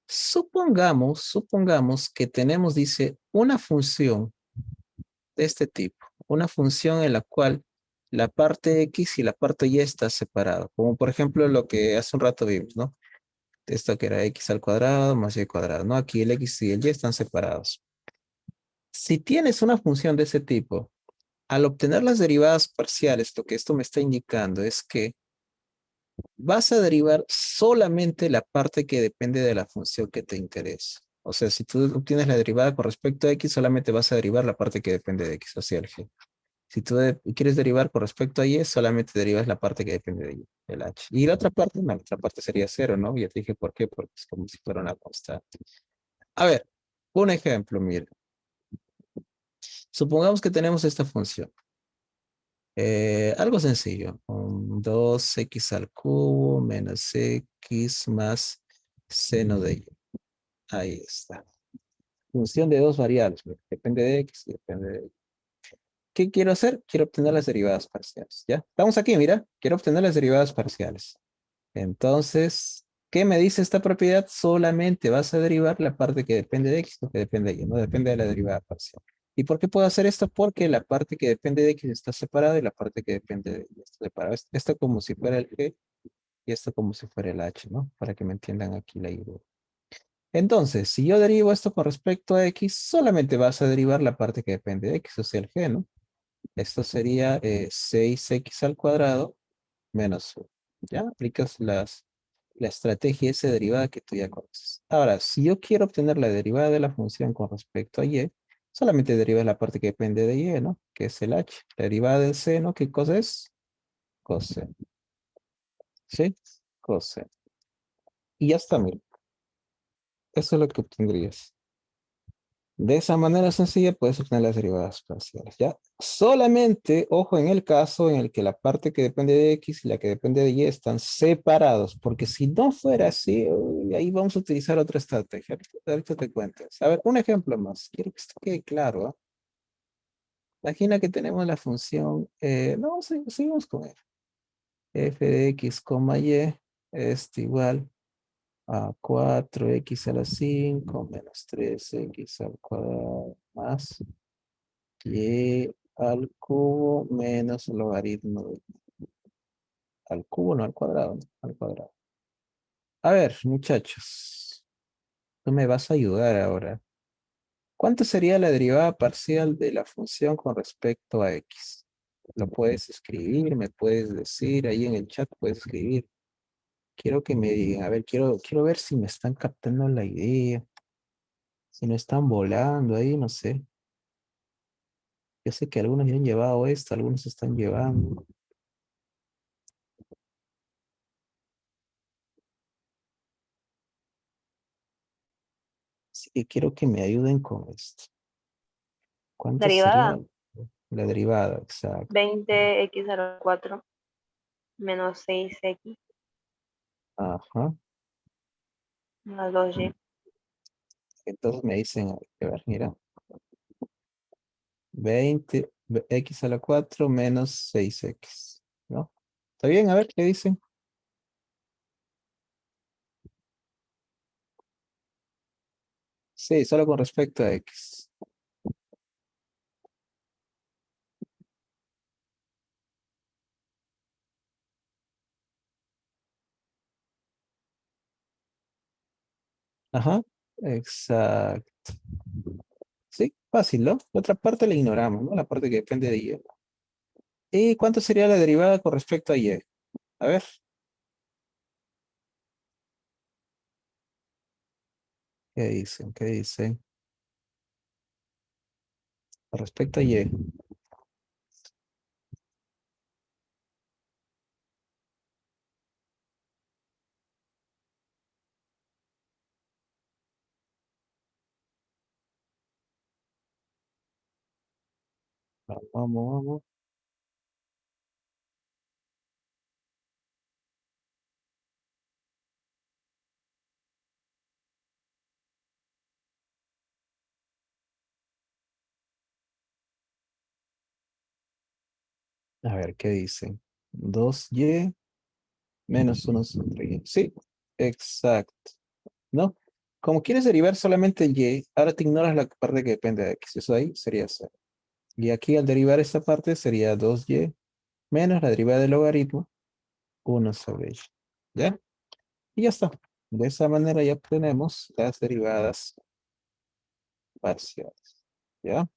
supongamos que tenemos, dice, una función de este tipo. Una función en la cual la parte X y la parte Y está separada. Como por ejemplo lo que hace un rato vimos, ¿no? Esto que era x al cuadrado más y cuadrado, ¿no? Aquí el x y el y están separados. Si tienes una función de ese tipo, al obtener las derivadas parciales, lo que esto me está indicando es que vas a derivar solamente la parte que depende de la función que te interesa. O sea, si tú obtienes la derivada con respecto a x, solamente vas a derivar la parte que depende de x, o sea, el g. Si tú quieres derivar con respecto a y, solamente derivas la parte que depende de y, el h. Y la otra parte, no, la otra parte sería cero, ¿no? Ya te dije por qué, porque es como si fuera una constante. A ver, un ejemplo, mira. Supongamos que tenemos esta función. Algo sencillo. 2x al cubo menos x más seno de y. Ahí está. Función de dos variables. Mira, depende de x y depende de y. ¿Qué quiero hacer? Quiero obtener las derivadas parciales. ¿Ya? Estamos aquí, mira. Quiero obtener las derivadas parciales. Entonces, ¿qué me dice esta propiedad? Solamente vas a derivar la parte que depende de x o que depende de y, no depende de la derivada parcial. ¿Y por qué puedo hacer esto? Porque la parte que depende de x está separada y la parte que depende de y está separada. Esto como si fuera el g y esto como si fuera el h, ¿no? Para que me entiendan aquí la idea. Entonces, si yo derivo esto con respecto a x, solamente vas a derivar la parte que depende de x, o sea, el g, ¿no? Esto sería 6x al cuadrado menos 1. ¿Ya? Aplicas la estrategia esa derivada que tú ya conoces. Ahora, si yo quiero obtener la derivada de la función con respecto a y, solamente derivas la parte que depende de y, ¿no? Que es el h. La derivada del seno, ¿qué cosa es? Coseno. ¿Sí? Coseno. Y ya está, mira. Eso es lo que obtendrías. De esa manera sencilla puedes obtener las derivadas parciales, ¿ya? Solamente, ojo, en el caso en el que la parte que depende de x y la que depende de y están separados, porque si no fuera así, uy, ahí vamos a utilizar otra estrategia. Ahorita te cuento. A ver, un ejemplo más. Quiero que esto quede claro, ¿ah? Imagina que tenemos la función, no, seguimos con f de x, y es igual a 4x a la 5 menos 3x al cuadrado más y al cubo menos logaritmo al cubo, no al cuadrado, ¿no? Al cuadrado. A ver, muchachos, tú me vas a ayudar ahora. ¿Cuánto sería la derivada parcial de la función con respecto a x? Lo puedes escribir, me puedes decir, ahí en el chat puedes escribir. Quiero que me digan, a ver, quiero ver si me están captando la idea, si no están volando ahí, no sé. Yo sé que algunos ya han llevado esto, algunos están llevando. Así que quiero que me ayuden con esto. ¿Cuánto sería Derivada la derivada? Exacto. 20x a la 4 menos 6x Ajá. más 2y. Entonces me dicen, a ver, mira, 20 x a la 4 menos 6x, ¿no? ¿Está bien? A ver, ¿qué dicen? Sí, solo con respecto a x. Ajá, exacto. Sí, fácil, ¿no? La otra parte la ignoramos, ¿no? La parte que depende de y. ¿Y cuánto sería la derivada con respecto a y? A ver, ¿Qué dicen? ¿Qué dicen? Con respecto a Y. Vamos, vamos. A ver, ¿qué dicen? 2Y menos 1 sobre Y. Sí, exacto. ¿No? Como quieres derivar solamente el Y, ahora te ignoras la parte que depende de X. Eso ahí sería 0. Y aquí al derivar esta parte sería 2Y menos la derivada del logaritmo 1 sobre Y. ¿Ya? Y ya está. De esa manera ya obtenemos las derivadas parciales. ¿Ya?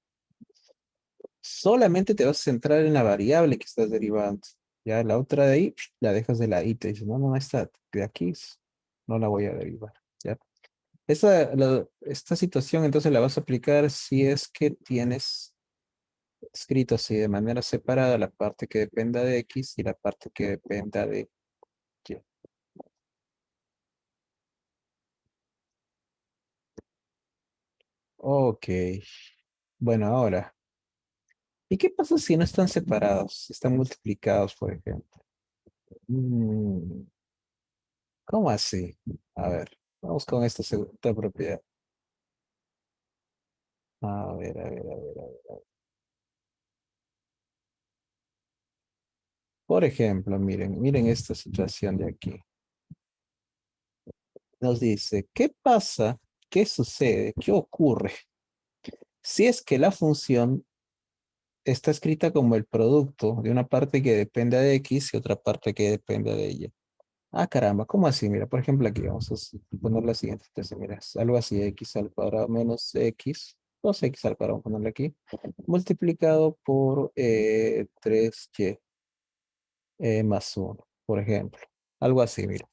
Solamente te vas a centrar en la variable que estás derivando. Ya la otra de ahí la dejas de ladito y dices, no, no, esta de aquí no la voy a derivar. ¿Ya? Esta situación entonces la vas a aplicar si es que tienes escrito así de manera separada la parte que dependa de X y la parte que dependa de Y. Ok. Bueno, ahora, ¿y qué pasa si no están separados? Si están multiplicados, por ejemplo. Mm, ¿Cómo así? A ver, vamos con esta segunda propiedad. A ver, a ver, a ver, a ver. Por ejemplo, miren esta situación de aquí. Nos dice, ¿qué pasa? ¿Qué sucede? ¿Qué ocurre? Si es que la función está escrita como el producto de una parte que depende de X y otra parte que depende de ella. Ah, caramba, ¿cómo así? Mira, por ejemplo, aquí vamos a poner la siguiente. Entonces, mira, es algo así, X al cuadrado menos X, 2X al cuadrado, vamos a ponerle aquí, multiplicado por 3Y más 1, por ejemplo. Algo así, mira.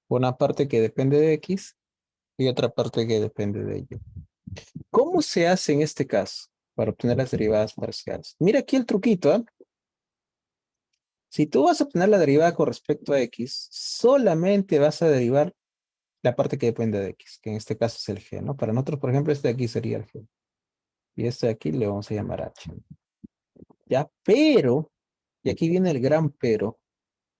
Una parte que depende de X y otra parte que depende de Y. ¿Cómo se hace en este caso para obtener las derivadas parciales? Mira aquí el truquito, ¿eh? Si tú vas a obtener la derivada con respecto a X, solamente vas a derivar la parte que depende de X, que en este caso es el G, ¿no? Para nosotros, por ejemplo, este de aquí sería el G. Y este de aquí le vamos a llamar H. ¿Ya? Pero, y aquí viene el gran pero,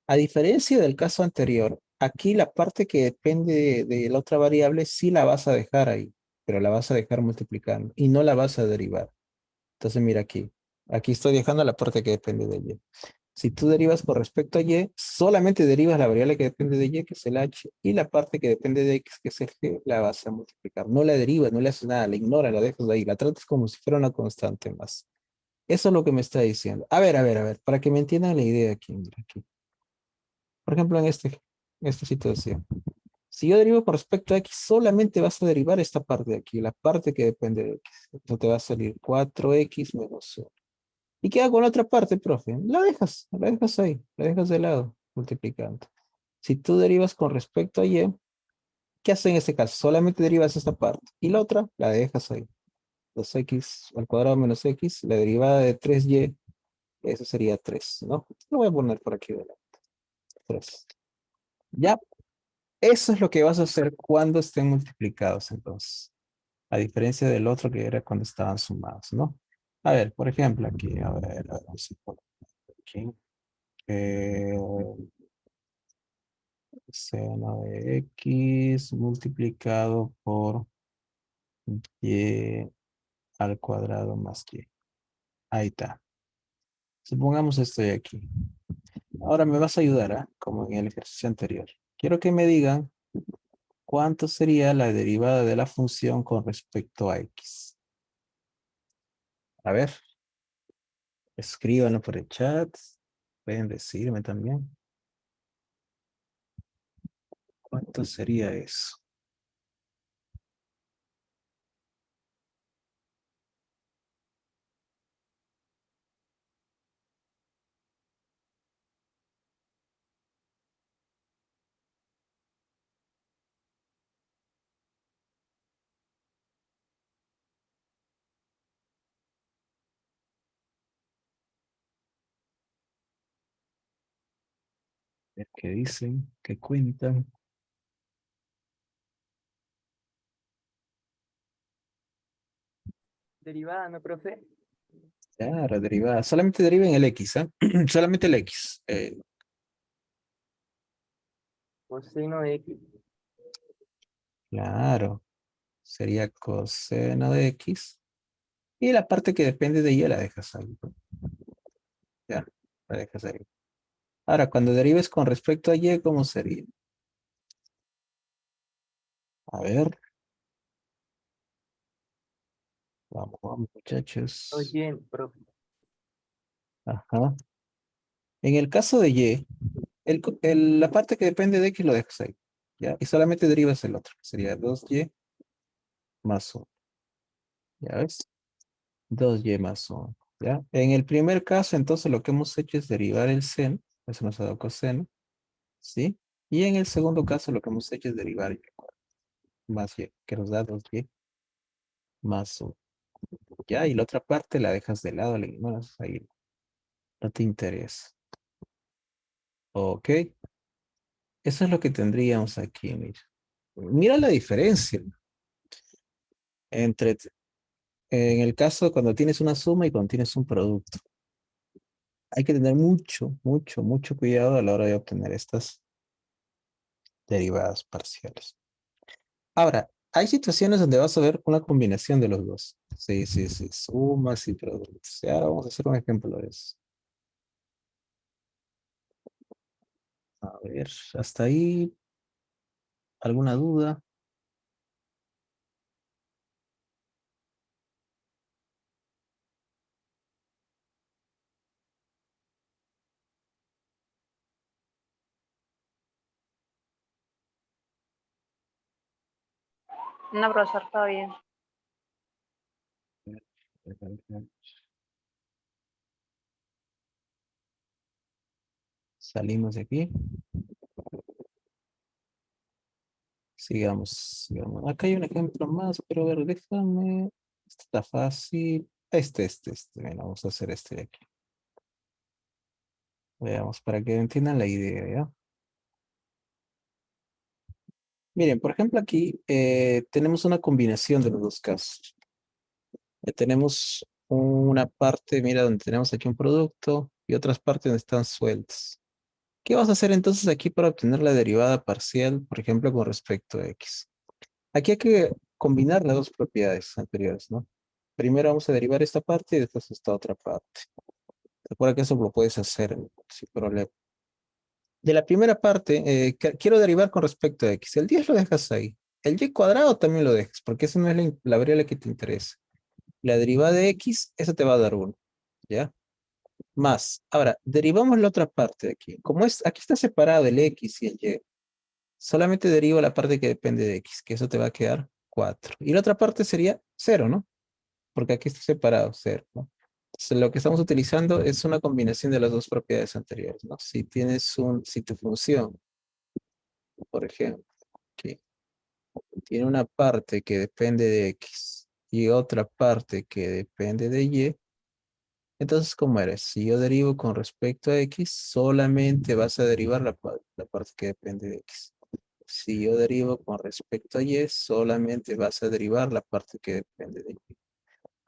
a diferencia del caso anterior, aquí la parte que depende de la otra variable sí la vas a dejar ahí, pero la vas a dejar multiplicando y no la vas a derivar. Entonces, mira aquí. Aquí estoy dejando la parte que depende de Y. Si tú derivas con respecto a Y, solamente derivas la variable que depende de Y, que es el H, y la parte que depende de X, que es el G, la vas a multiplicar. No la derivas, no le haces nada, la ignoras, la dejas de ahí, la tratas como si fuera una constante más. Eso es lo que me está diciendo. A ver, a ver, a ver, para que me entiendan la idea aquí, mira aquí. Por ejemplo, esta situación. Si yo derivo con respecto a X, solamente vas a derivar esta parte de aquí, la parte que depende de X. Entonces te va a salir 4X menos 1. ¿Y qué hago con la otra parte, profe? La dejas ahí, la dejas de lado, multiplicando. Si tú derivas con respecto a Y, ¿qué haces en este caso? Solamente derivas esta parte y la otra la dejas ahí. 2X al cuadrado menos X, la derivada de 3Y, eso sería 3, ¿no? Lo voy a poner por aquí delante. 3. Ya, eso es lo que vas a hacer cuando estén multiplicados, entonces. A diferencia del otro que era cuando estaban sumados, ¿no? A ver, por ejemplo, aquí, a ver, vamos a poner aquí. Eh, Seno de X multiplicado por Y al cuadrado más Y. Ahí está. Supongamos esto de aquí. Ahora me vas a ayudar, ¿ah? Como en el ejercicio anterior. Quiero que me digan cuánto sería la derivada de la función con respecto a X. A ver, escríbanlo por el chat. Pueden decirme también. ¿Cuánto sería eso? ver qué dicen, qué cuentan. Derivada, ¿no, profe? Claro, derivada. Solamente deriva en el X, ¿ah? Solamente el X. Coseno de X. Claro. Sería coseno de X. Y la parte que depende de Y la dejas ahí, ¿no? Ya, la dejas ahí. Ahora, cuando derives con respecto a Y, ¿cómo sería? A ver, vamos, muchachos. Oye, profe. Ajá. En el caso de Y, la parte que depende de X lo dejas ahí. ¿Ya? Y solamente derivas el otro. Sería 2Y más 1. ¿Ya ves? 2Y más 1. ¿Ya? En el primer caso, entonces, lo que hemos hecho es derivar el seno. Eso nos ha dado coseno. ¿Sí? Y en el segundo caso, lo que hemos hecho es derivar Y más Y, que nos da 2Y más 1. ¿Ya? Y la otra parte la dejas de lado, la ignoras. Ahí no te interesa. Ok. Eso es lo que tendríamos aquí, mira. Mira la diferencia entre, en el caso cuando tienes una suma y cuando tienes un producto. Hay que tener mucho cuidado a la hora de obtener estas derivadas parciales. Ahora, hay situaciones donde vas a ver una combinación de los dos. Sí, sí, sí, sumas y productos. Y ahora vamos a hacer un ejemplo de eso. A ver, hasta ahí, ¿alguna duda? No, profesor, todo bien. Salimos de aquí. Sigamos. Acá hay un ejemplo más, pero a ver, déjame. Este está fácil. Bueno, vamos a hacer este de aquí. Veamos, para que entiendan la idea, ¿ya? Miren, por ejemplo, aquí tenemos una combinación de los dos casos. Tenemos una parte, mira, donde tenemos aquí un producto y otras partes donde están sueltas. ¿Qué vas a hacer entonces aquí para obtener la derivada parcial, por ejemplo, con respecto a X? Aquí hay que combinar las dos propiedades anteriores, ¿no? Primero vamos a derivar esta parte y después esta otra parte. Recuerda que eso lo puedes hacer sin problema. De la primera parte, quiero derivar con respecto a X. El 10 lo dejas ahí. El Y cuadrado también lo dejas, porque esa no es la variable que te interesa. La derivada de X, eso te va a dar 1, ¿ya? Más. Ahora, derivamos la otra parte de aquí. Como aquí está separado el X y el Y, solamente derivo la parte que depende de X, que eso te va a quedar 4. Y la otra parte sería 0, ¿no? Porque aquí está separado, 0, ¿no? Entonces, lo que estamos utilizando es una combinación de las dos propiedades anteriores, ¿no? Si tu función, por ejemplo, aquí, tiene una parte que depende de X y otra parte que depende de Y, entonces, ¿cómo eres? Si yo derivo con respecto a X, solamente vas a derivar la parte que depende de X. Si yo derivo con respecto a Y, solamente vas a derivar la parte que depende de Y.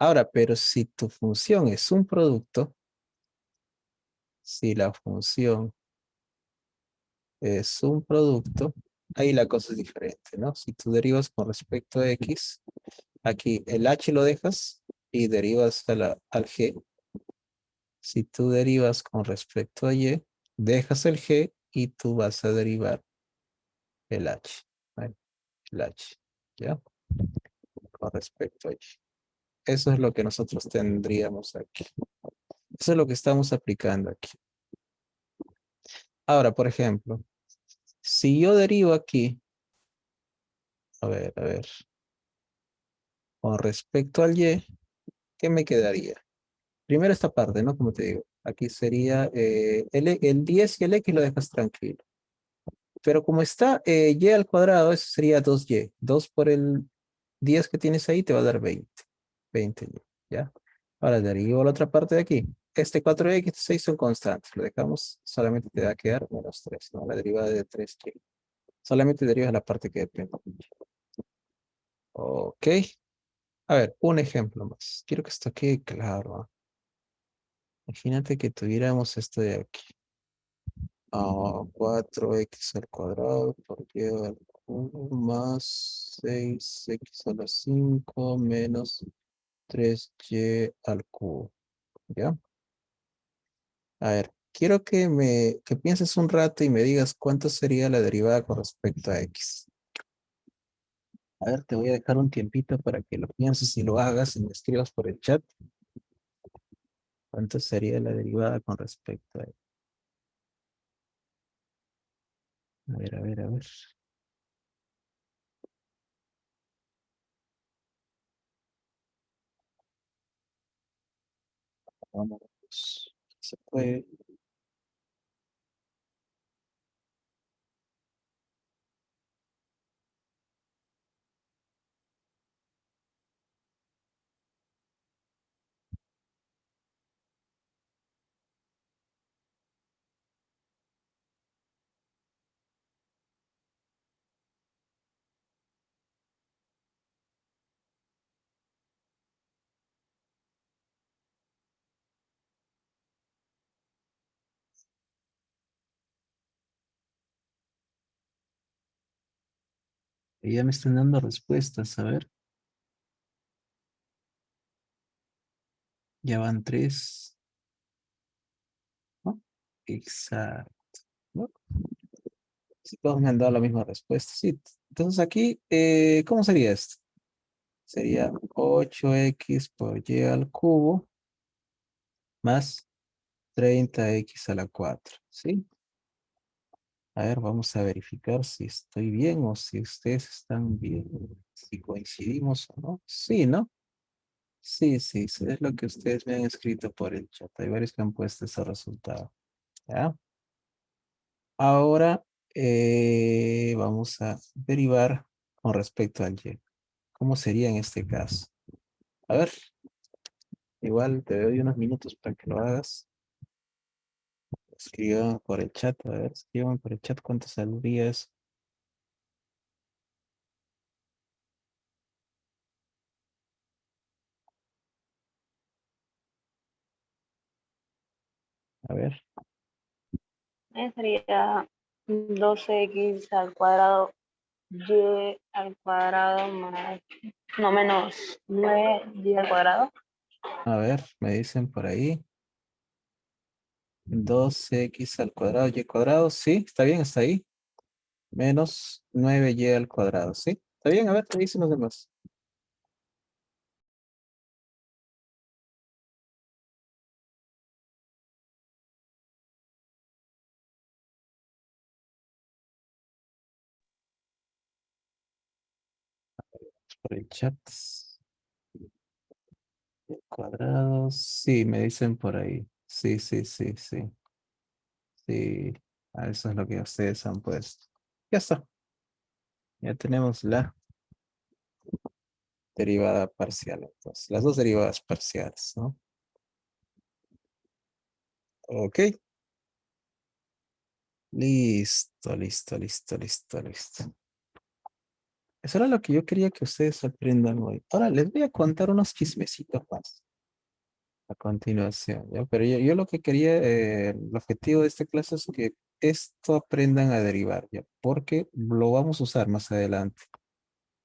Ahora, pero si tu función es un producto, si la función es un producto, ahí la cosa es diferente, ¿no? Si tú derivas con respecto a X, aquí el H lo dejas y derivas al G. Si tú derivas con respecto a Y, dejas el G y tú vas a derivar el H. ¿Vale? El H, ¿ya? Con respecto a Y. Eso es lo que nosotros tendríamos aquí. Eso es lo que estamos aplicando aquí. Ahora, por ejemplo, si yo derivo aquí, a ver, con respecto al Y, ¿qué me quedaría? Primero esta parte, ¿no? Como te digo, aquí sería el 10 y el X lo dejas tranquilo. Pero como está Y al cuadrado, eso sería 2Y. 2 por el 10 que tienes ahí te va a dar 20. 20Y, ¿ya? Ahora derivo la otra parte de aquí. este 4x, 6 son constantes. Lo dejamos, solamente te va a quedar menos 3, ¿no? La derivada de 3y. Solamente derivas la parte que depende. Ok. A ver, un ejemplo más. Quiero que esto quede claro. Imagínate que tuviéramos esto de aquí. 4x al cuadrado por y al cubo más 6x a la 5 menos 3y al cubo. ¿Ya? A ver, quiero que pienses un rato y me digas cuánto sería la derivada con respecto a x. A ver, te voy a dejar un tiempito para que lo pienses y lo hagas y me escribas por el chat. ¿Cuánto sería la derivada con respecto a x? A ver, a ver, a ver. Vamos. Se puede. Y ya me están dando respuestas, a ver. Ya van 3. ¿No? Exacto. ¿No? Sí, todos me han dado la misma respuesta. Sí. Entonces aquí, ¿cómo sería esto? Sería 8x por y al cubo más 30x a la 4. ¿Sí? A ver, vamos a verificar si estoy bien o si ustedes están bien. Si coincidimos o no. Sí, ¿no? Sí, sí, sí, es lo que ustedes me han escrito por el chat. Hay varios que han puesto ese resultado. ¿Ya? Ahora vamos a derivar con respecto al y. ¿Cómo sería en este caso? A ver, igual te doy unos minutos para que lo hagas. Escriban por el chat, a ver, escriban por el chat cuánto saldría eso. A ver, Sería 12x al cuadrado y al cuadrado más, no, menos 9y al cuadrado. a ver, me dicen por ahí. 12x al cuadrado, y cuadrado, sí, está bien, está ahí. Menos 9y al cuadrado, ¿sí? Está bien, a ver, te dicen los demás. Por el chat. Cuadrados, sí, me dicen por ahí. Sí, sí, sí, sí. Sí, eso es lo que ustedes han puesto. Ya está. Ya tenemos la derivada parcial. Entonces, las dos derivadas parciales, ¿no? Ok. Listo, listo, listo, listo, listo. Eso era lo que yo quería que ustedes aprendan hoy. Ahora les voy a contar unos chismecitos más a continuación, ¿ya? Pero yo lo que quería, el objetivo de esta clase es que esto aprendan a derivar, ¿ya? Porque lo vamos a usar más adelante.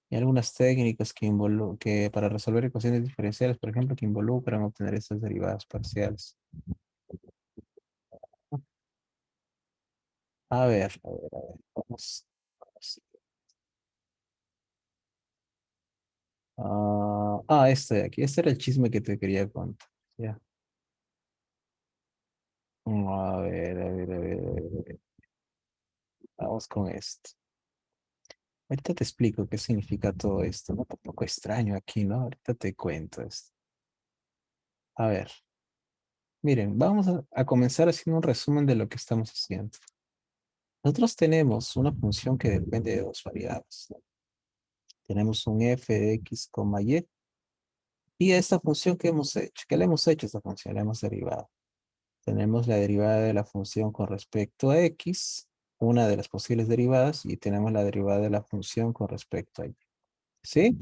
Y algunas técnicas que para resolver ecuaciones diferenciales, por ejemplo, que involucran obtener estas derivadas parciales. A ver, a ver, a ver. Vamos. Este de aquí. Este era el chisme que te quería contar. Ya. A ver, a ver, a ver, a ver, a ver. Vamos con esto. Ahorita te explico qué significa todo esto, ¿no? Un poco extraño aquí, ¿no? Ahorita te cuento esto. A ver, miren, vamos a comenzar haciendo un resumen de lo que estamos haciendo. Nosotros tenemos una función que depende de dos variables, ¿no? Tenemos un f de x, y. Y esta función que hemos hecho, ¿qué le hemos hecho a esta función? La hemos derivado. Tenemos la derivada de la función con respecto a x, una de las posibles derivadas, y tenemos la derivada de la función con respecto a y. ¿Sí?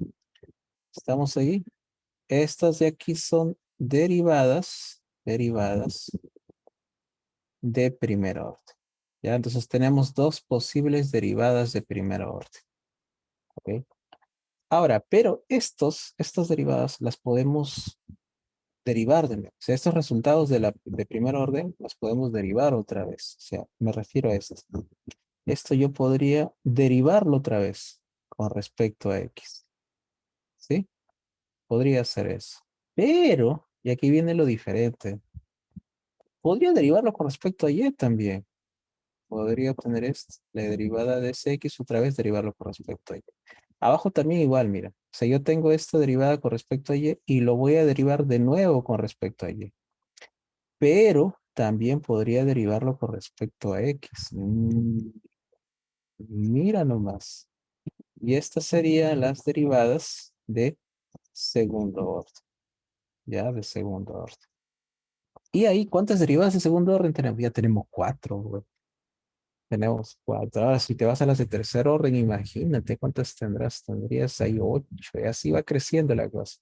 ¿Estamos ahí? Estas de aquí son derivadas de primer orden. ¿Ya? Entonces tenemos dos posibles derivadas de primer orden. ¿Ok? Ahora, pero estas derivadas las podemos derivar de nuevo. O sea, estos resultados de primer orden los podemos derivar otra vez. O sea, me refiero a esto. Esto yo podría derivarlo otra vez con respecto a x. ¿Sí? Podría hacer eso. Pero, y aquí viene lo diferente, podría derivarlo con respecto a y también. Podría obtener esto, la derivada de ese x, otra vez derivarlo con respecto a y. Abajo también igual, mira. O sea, yo tengo esta derivada con respecto a y lo voy a derivar de nuevo con respecto a y. Pero también podría derivarlo con respecto a x. Mira nomás. Y estas serían las derivadas de segundo orden. Ya, de segundo orden. Y ahí, ¿cuántas derivadas de segundo orden tenemos? Ya tenemos cuatro, güey. Tenemos cuatro. Ahora, si te vas a las de tercer orden, imagínate cuántas tendrás. Tendrías ahí ocho. Y así va creciendo la cosa.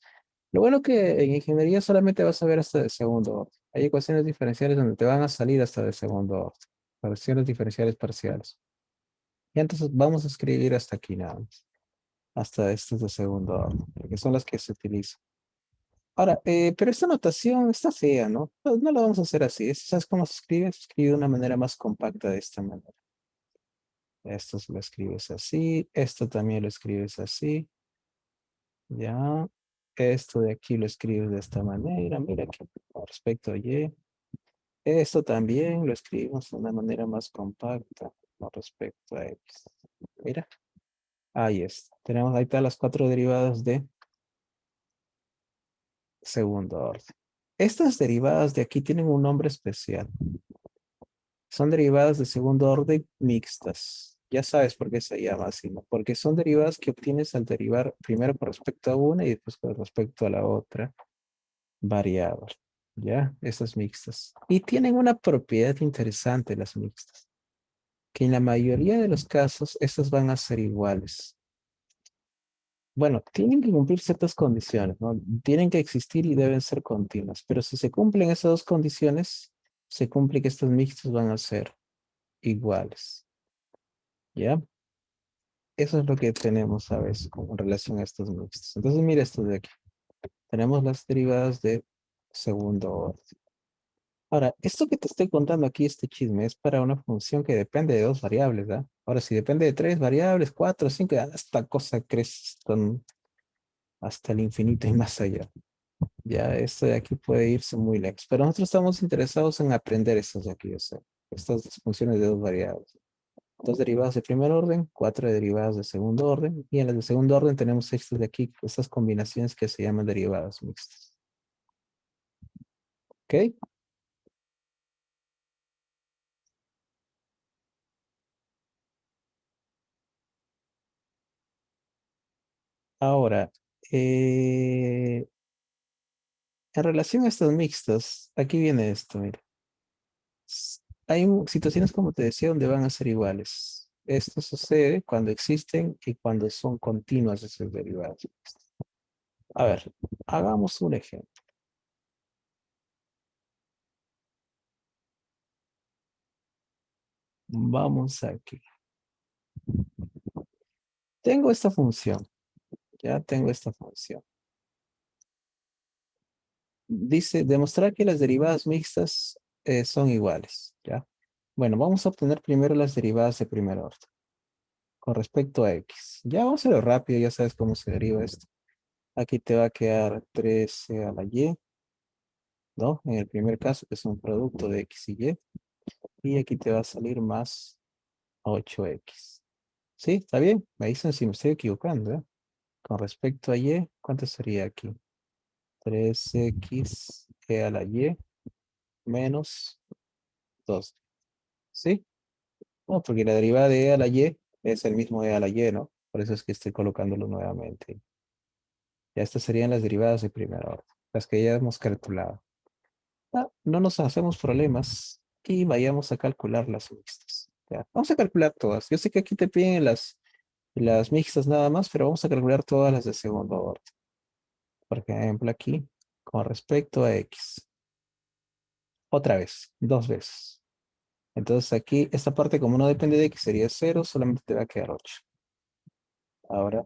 Lo bueno que en ingeniería solamente vas a ver hasta de segundo orden. Hay ecuaciones diferenciales donde te van a salir hasta de segundo orden. Ecuaciones diferenciales parciales. Y entonces vamos a escribir hasta aquí nada más. Hasta estos de segundo orden, que son las que se utilizan. Ahora, pero esta notación está fea, ¿no? No lo vamos a hacer así. ¿Sabes cómo se escribe? Se escribe de una manera más compacta de esta manera. Esto lo escribes así. Esto también lo escribes así. Ya. Esto de aquí lo escribes de esta manera. Mira aquí, con respecto a Y. Esto también lo escribimos de una manera más compacta con respecto a X. Mira. Ahí está. Tenemos ahí todas las cuatro derivadas de segundo orden. Estas derivadas de aquí tienen un nombre especial. Son derivadas de segundo orden mixtas. Ya sabes por qué se llama así, ¿no? Porque son derivadas que obtienes al derivar primero con respecto a una y después con respecto a la otra variable. ¿Ya? Esas mixtas. Y tienen una propiedad interesante las mixtas. Que en la mayoría de los casos, estas van a ser iguales. Bueno, tienen que cumplir ciertas condiciones, ¿no? Tienen que existir y deben ser continuas. Pero si se cumplen esas dos condiciones, se cumple que estos mixtos van a ser iguales. ¿Ya? Eso es lo que tenemos a veces con relación a estos mixtos. Entonces, mira esto de aquí. Tenemos las derivadas de segundo orden. Ahora, esto que te estoy contando aquí, este chisme, es para una función que depende de dos variables, ¿verdad? Ahora, si depende de tres variables, cuatro, cinco, esta cosa crece hasta el infinito y más allá. Ya, esto de aquí puede irse muy lejos. Pero nosotros estamos interesados en aprender estos de aquí, o sea, estas funciones de dos variables. Dos derivadas de primer orden, cuatro derivadas de segundo orden, y en las de segundo orden tenemos estas de aquí, estas combinaciones que se llaman derivadas mixtas. ¿Ok? Ahora, en relación a estas mixtas, aquí viene esto, mira. Hay situaciones, como te decía, donde van a ser iguales. Esto sucede cuando existen y cuando son continuas esas derivadas mixtas. A ver, hagamos un ejemplo. Vamos aquí. Tengo esta función. Ya tengo esta función. Dice, demostrar que las derivadas mixtas son iguales. ¿Ya? Bueno, vamos a obtener primero las derivadas de primer orden. Con respecto a x. Ya vamos a hacerlo rápido, ya sabes cómo se deriva esto. Aquí te va a quedar 13 a la y, ¿no? En el primer caso, que es un producto de x y y. Y aquí te va a salir más 8x. ¿Sí? ¿Está bien? Me dicen si me estoy equivocando, ¿eh? Con respecto a y, ¿cuánto sería aquí? 3x a la y menos 2. ¿Sí? No, porque la derivada de a la y es el mismo a la y, ¿no? Por eso es que estoy colocándolo nuevamente. Ya estas serían las derivadas de primer orden, las que ya hemos calculado. no nos hacemos problemas y vayamos a calcular las mixtas. Ya, vamos a calcular todas. Yo sé que aquí te piden las mixtas nada más, pero vamos a calcular todas las de segundo orden. Por ejemplo, aquí, con respecto a X. Otra vez, dos veces. Entonces aquí, esta parte como no depende de X sería 0, solamente te va a quedar 8. Ahora,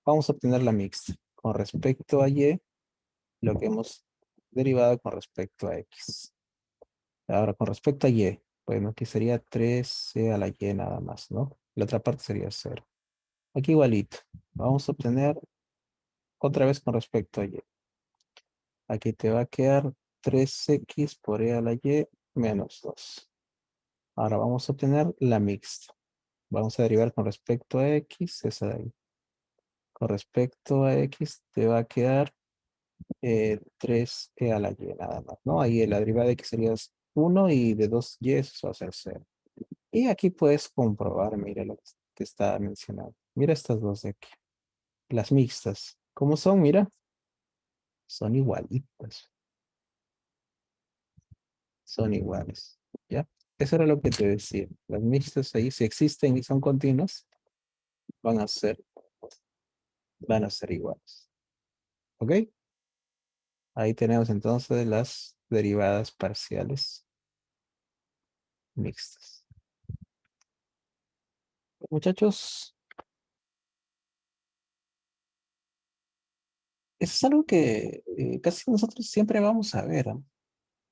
vamos a obtener la mixta. Con respecto a Y, lo que hemos derivado con respecto a X. Ahora, con respecto a Y, bueno, aquí sería 13 a la Y nada más, ¿no? La otra parte sería 0. Aquí igualito. Vamos a obtener otra vez con respecto a Y. Aquí te va a quedar 3X por E a la Y menos 2. Ahora vamos a obtener la mixta. Vamos a derivar con respecto a X, esa de ahí. Con respecto a X te va a quedar 3E a la Y nada más, ¿no? Ahí la derivada de X sería 1 y de 2Y eso va a ser 0. Y aquí puedes comprobar, mira lo que te estaba mencionando. Mira estas dos de aquí. Las mixtas. ¿Cómo son? Mira. Son igualitas. Son iguales. ¿Ya? Eso era lo que te decía. Las mixtas ahí, si existen y son continuas, van a ser, van a ser iguales. ¿Ok? Ahí tenemos entonces las derivadas parciales mixtas. Muchachos, eso es algo que casi nosotros siempre vamos a ver, ¿ah?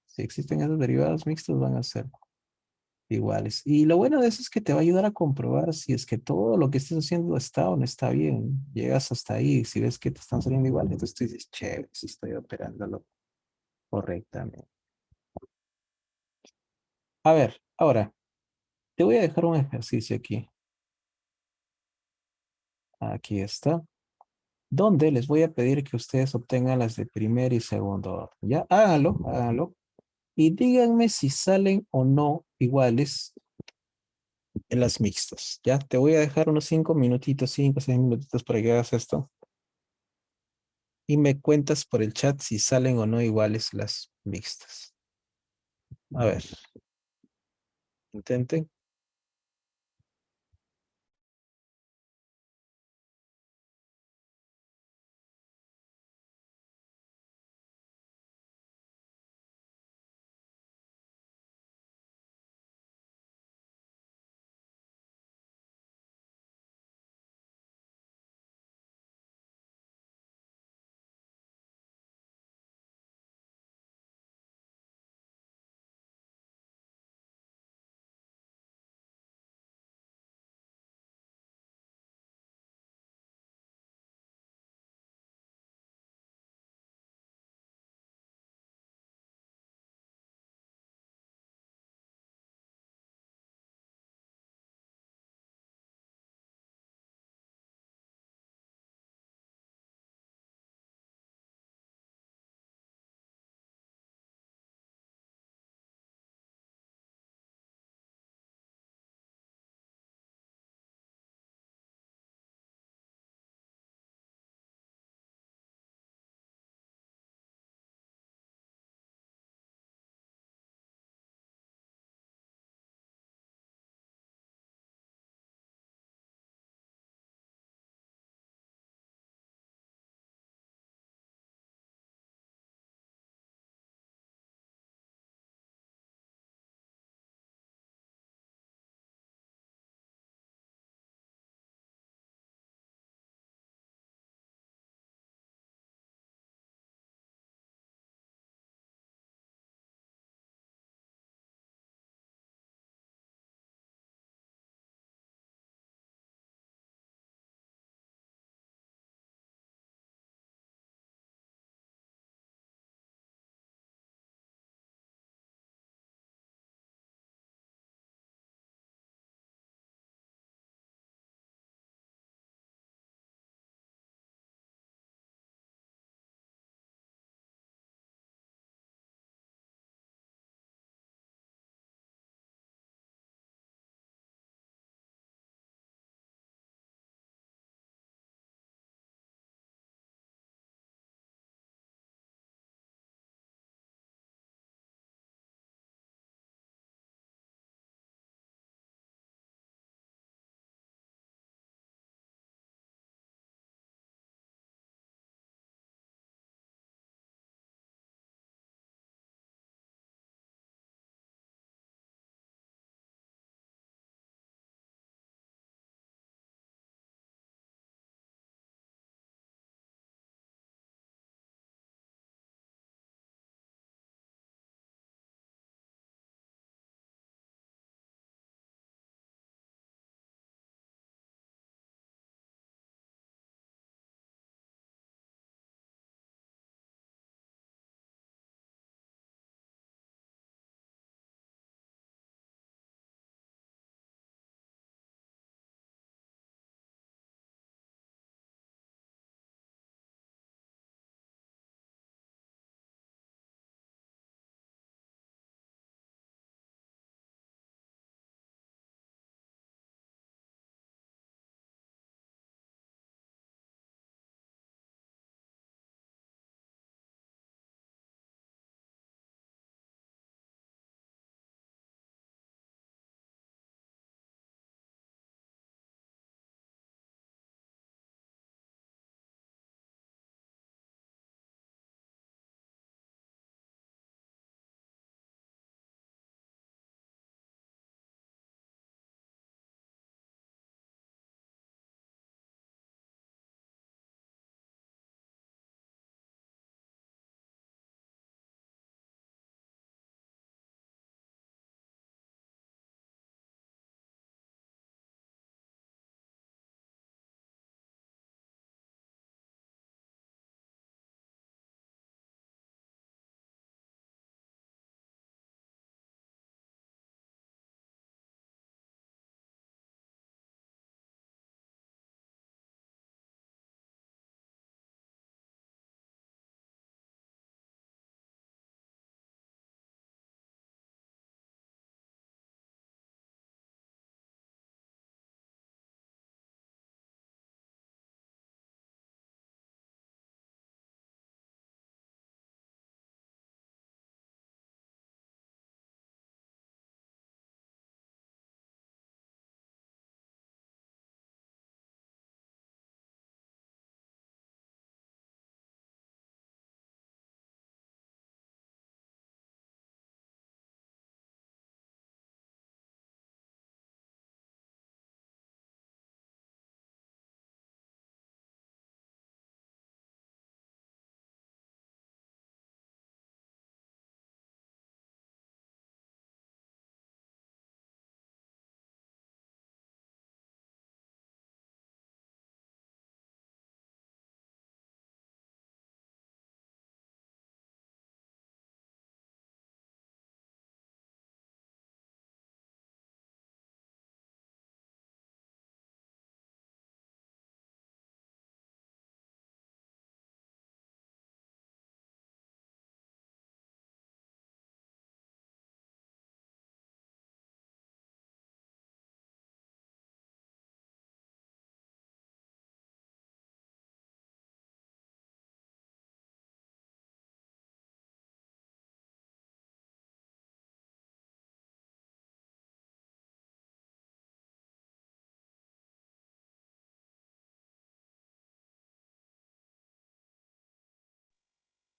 Si existen esas derivadas mixtas, van a ser iguales. Y lo bueno de eso es que te va a ayudar a comprobar si es que todo lo que estés haciendo está o no está bien. Llegas hasta ahí, si ves que te están saliendo igual, entonces tú dices, chévere, si estoy operándolo correctamente. A ver, ahora, te voy a dejar un ejercicio aquí. Aquí está. Donde les voy a pedir que ustedes obtengan las de primer y segundo orden. Ya, háganlo, háganlo. Y díganme si salen o no iguales en las mixtas. Ya, te voy a dejar unos 5 minutitos, 5 o 6 minutitos para que hagas esto. Y me cuentas por el chat si salen o no iguales las mixtas. A ver, intenten.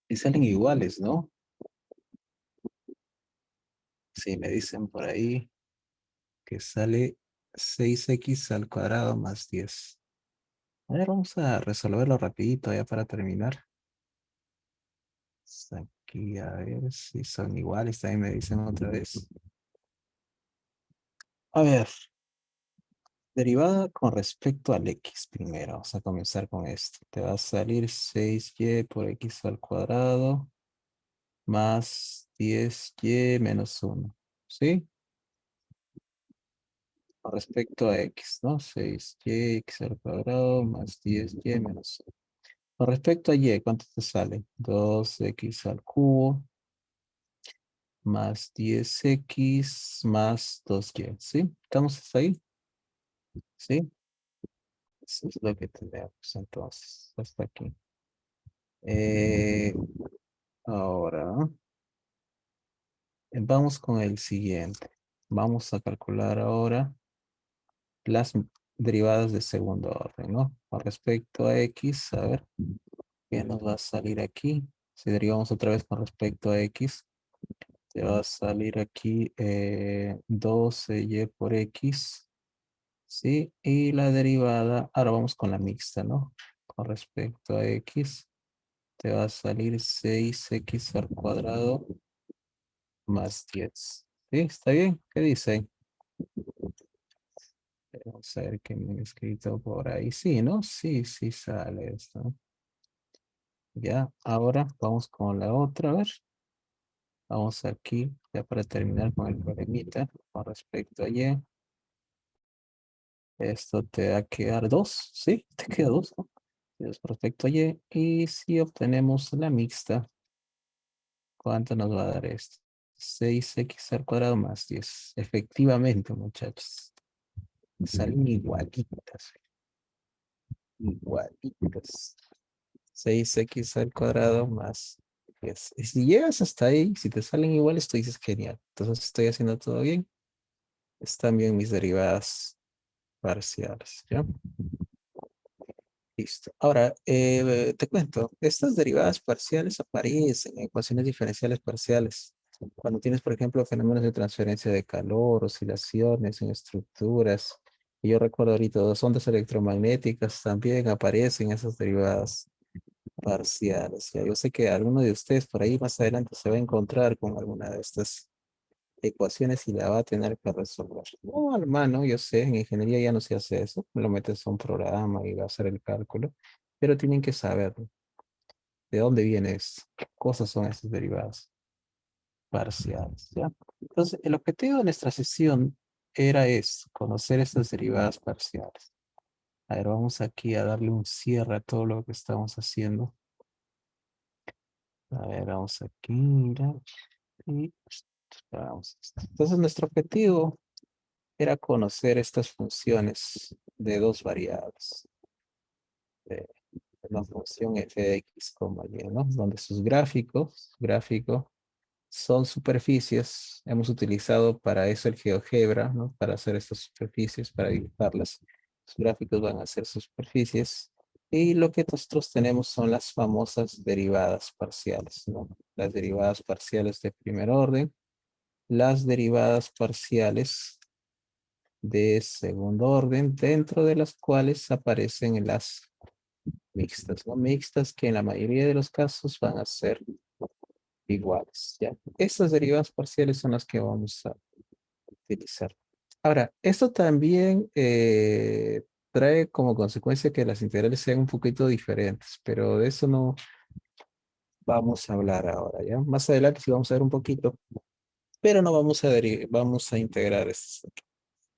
Y salen iguales, ¿no? Sí, me dicen por ahí que sale 6x al cuadrado más 10. A ver, vamos a resolverlo rapidito ya para terminar. Aquí, a ver si son iguales. También me dicen otra vez. A ver, derivada con respecto al x primero. Vamos a comenzar con esto. Te va a salir 6y por x al cuadrado más 10y menos 1. ¿Sí? Con respecto a x, ¿no? 6y al cuadrado más 10y menos 1. Con respecto a y, ¿cuánto te sale? 2x al cubo más 10x más 2y. ¿Sí? ¿Estamos hasta ahí? ¿Sí? Eso es lo que tenemos entonces, hasta aquí. Ahora, vamos con el siguiente. Vamos a calcular ahora las derivadas de segundo orden, ¿no? Con respecto a x, a ver, ¿qué nos va a salir aquí? Si derivamos otra vez con respecto a x, te va a salir aquí 12y por x, ¿sí? Y la derivada, ahora vamos con la mixta, ¿no? Con respecto a x, te va a salir 6x al cuadrado más 10. ¿Sí? ¿Está bien? ¿Qué dice? Vamos a ver qué me han escrito por ahí. Sí, ¿no? Sí, sí sale esto. Ya, ahora vamos con la otra. A ver, vamos aquí, ya para terminar con el problemita con respecto a y. Esto te va a quedar 2, ¿sí? Te queda 2, ¿no? Es respecto a y. Y si obtenemos la mixta, ¿cuánto nos va a dar esto? 6x al cuadrado más 10. Efectivamente, muchachos. Salen igualitas. Igualitas. 6x al cuadrado más 10. Y si llegas hasta ahí, si te salen iguales, tú dices genial. Entonces estoy haciendo todo bien. Están bien mis derivadas parciales, ¿ya? Listo. Ahora, te cuento, estas derivadas parciales aparecen en ecuaciones diferenciales parciales. Cuando tienes, por ejemplo, fenómenos de transferencia de calor, oscilaciones en estructuras, y yo recuerdo ahorita dos ondas electromagnéticas, también aparecen esas derivadas parciales. Ya, yo sé que alguno de ustedes por ahí más adelante se va a encontrar con alguna de estas ecuaciones y la va a tener que resolver. No, hermano, yo sé, en ingeniería ya no se hace eso, lo metes a un programa y va a hacer el cálculo, pero tienen que saber de dónde viene esto, qué cosas son esas derivadas parciales, ¿ya? Entonces, el objetivo de nuestra sesión era eso, conocer estas derivadas parciales. A ver, vamos aquí a darle un cierre a todo lo que estamos haciendo. A ver, vamos aquí, mira, y vamos. Entonces, nuestro objetivo era conocer estas funciones de dos variables, de la función f de x, y, ¿no? Donde sus gráfico, son superficies. Hemos utilizado para eso el GeoGebra, ¿no? Para hacer estas superficies, para dibujarlas. Los gráficos van a ser superficies. Y lo que nosotros tenemos son las famosas derivadas parciales, ¿no? Las derivadas parciales de primer orden, las derivadas parciales de segundo orden, dentro de las cuales aparecen las mixtas, ¿no? Mixtas que en la mayoría de los casos van a ser iguales, ¿ya? Estas derivadas parciales son las que vamos a utilizar. Ahora, esto también trae como consecuencia que las integrales sean un poquito diferentes, pero de eso no vamos a hablar ahora, ¿ya? Más adelante sí vamos a ver un poquito, pero no vamos a, vamos a integrar esto,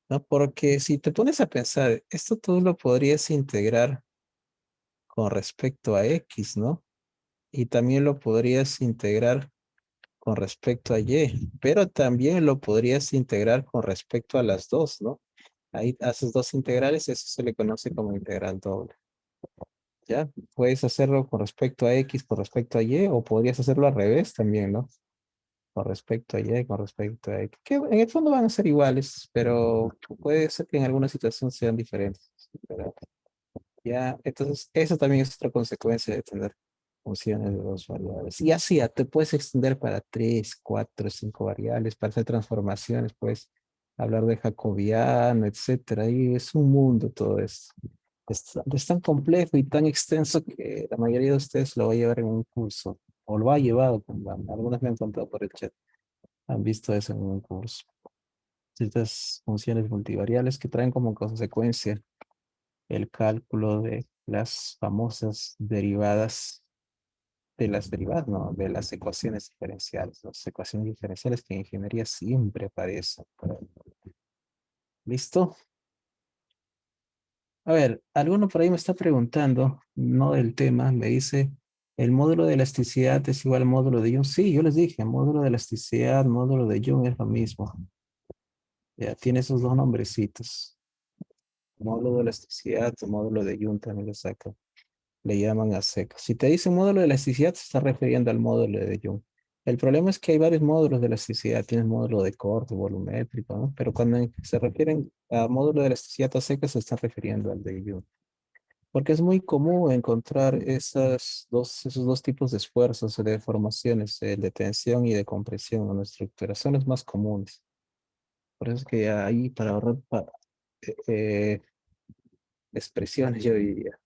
¿no? Porque si te pones a pensar, esto tú lo podrías integrar con respecto a X, ¿no? Y también lo podrías integrar con respecto a Y, pero también lo podrías integrar con respecto a las dos, ¿no? Ahí haces dos integrales, eso se le conoce como integral doble, ¿ya? Puedes hacerlo con respecto a X, con respecto a Y, o podrías hacerlo al revés también, ¿no? Con respecto a Y, con respecto a X, que en el fondo van a ser iguales, pero puede ser que en alguna situación sean diferentes, ¿verdad? Ya, entonces, eso también es otra consecuencia de tener funciones de dos variables. Y así te puedes extender para 3, 4, 5 variables, para hacer transformaciones, puedes hablar de jacobiano, etcétera. Y es un mundo todo esto. Es tan complejo y tan extenso que la mayoría de ustedes lo va a llevar en un curso, o lo ha llevado, como algunas me han contado por el chat, han visto eso en un curso. Ciertas funciones multivariables que traen como consecuencia el cálculo de las famosas derivadas de las derivadas, no, de las ecuaciones diferenciales. Las ecuaciones diferenciales que en ingeniería siempre aparecen. ¿Listo? A ver, alguno por ahí me está preguntando, no del tema, me dice, ¿el módulo de elasticidad es igual al módulo de Young? Sí, yo les dije, módulo de elasticidad, módulo de Young es lo mismo. Ya tiene esos dos nombrecitos. Módulo de elasticidad o módulo de Young también lo saca. Le llaman a secas. Si te dice módulo de elasticidad, se está refiriendo al módulo de Young. El problema es que hay varios módulos de elasticidad. Tienes módulo de corte, volumétrico, ¿no? Pero cuando se refieren a módulo de elasticidad a secas, se están refiriendo al de Young. Porque es muy común encontrar esos dos tipos de esfuerzos, de deformaciones, el de tensión y de compresión en la estructura. Son los más comunes. Por eso es que ahí, para ahorrar eh, eh, expresiones, yo diría,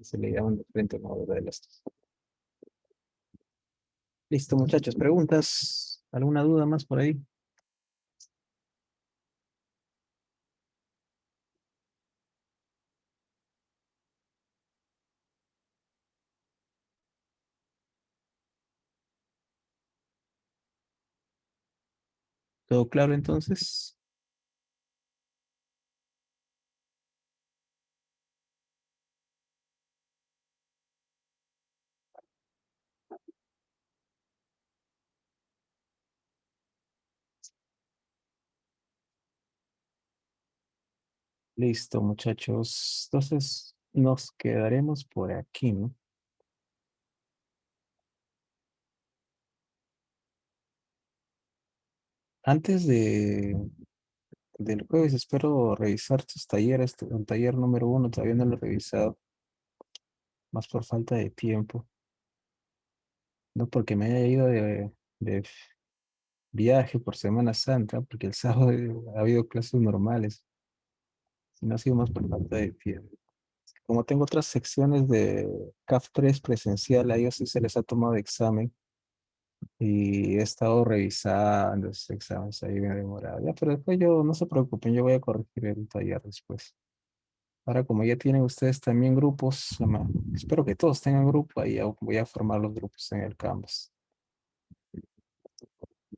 se le llaman diferente módulo de elasticidad. Listo, muchachos. ¿Preguntas? ¿Alguna duda más por ahí? ¿Todo claro entonces? Listo, muchachos. Entonces nos quedaremos por aquí, ¿no? Antes del jueves espero revisar tus talleres. El taller número 1 todavía no lo he revisado, más por falta de tiempo. No porque me haya ido de viaje por Semana Santa, porque el sábado ha habido clases normales, sino ha sido más por falta de tiempo. Como tengo otras secciones de CAF 3 presencial, a ellos sí se les ha tomado examen y he estado revisando esos exámenes ahí me he demorado. Ya, pero después yo, no se preocupen, yo voy a corregir el taller después. Ahora, como ya tienen ustedes también grupos, espero que todos tengan grupo, ahí ya voy a formar los grupos en el Canvas.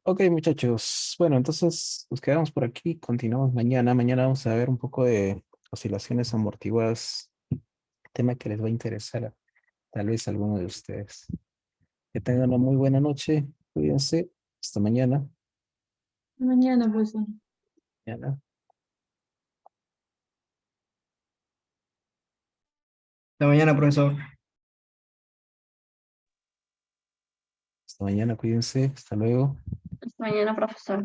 Ok, muchachos. Bueno, entonces nos quedamos por aquí. Continuamos mañana. Mañana vamos a ver un poco de oscilaciones amortiguadas, tema que les va a interesar a tal vez a alguno de ustedes. Que tengan una muy buena noche. Cuídense. Hasta mañana. Mañana, pues. Mañana. Hasta mañana, profesor. Hasta mañana. Cuídense. Hasta luego. Hasta mañana, profesor.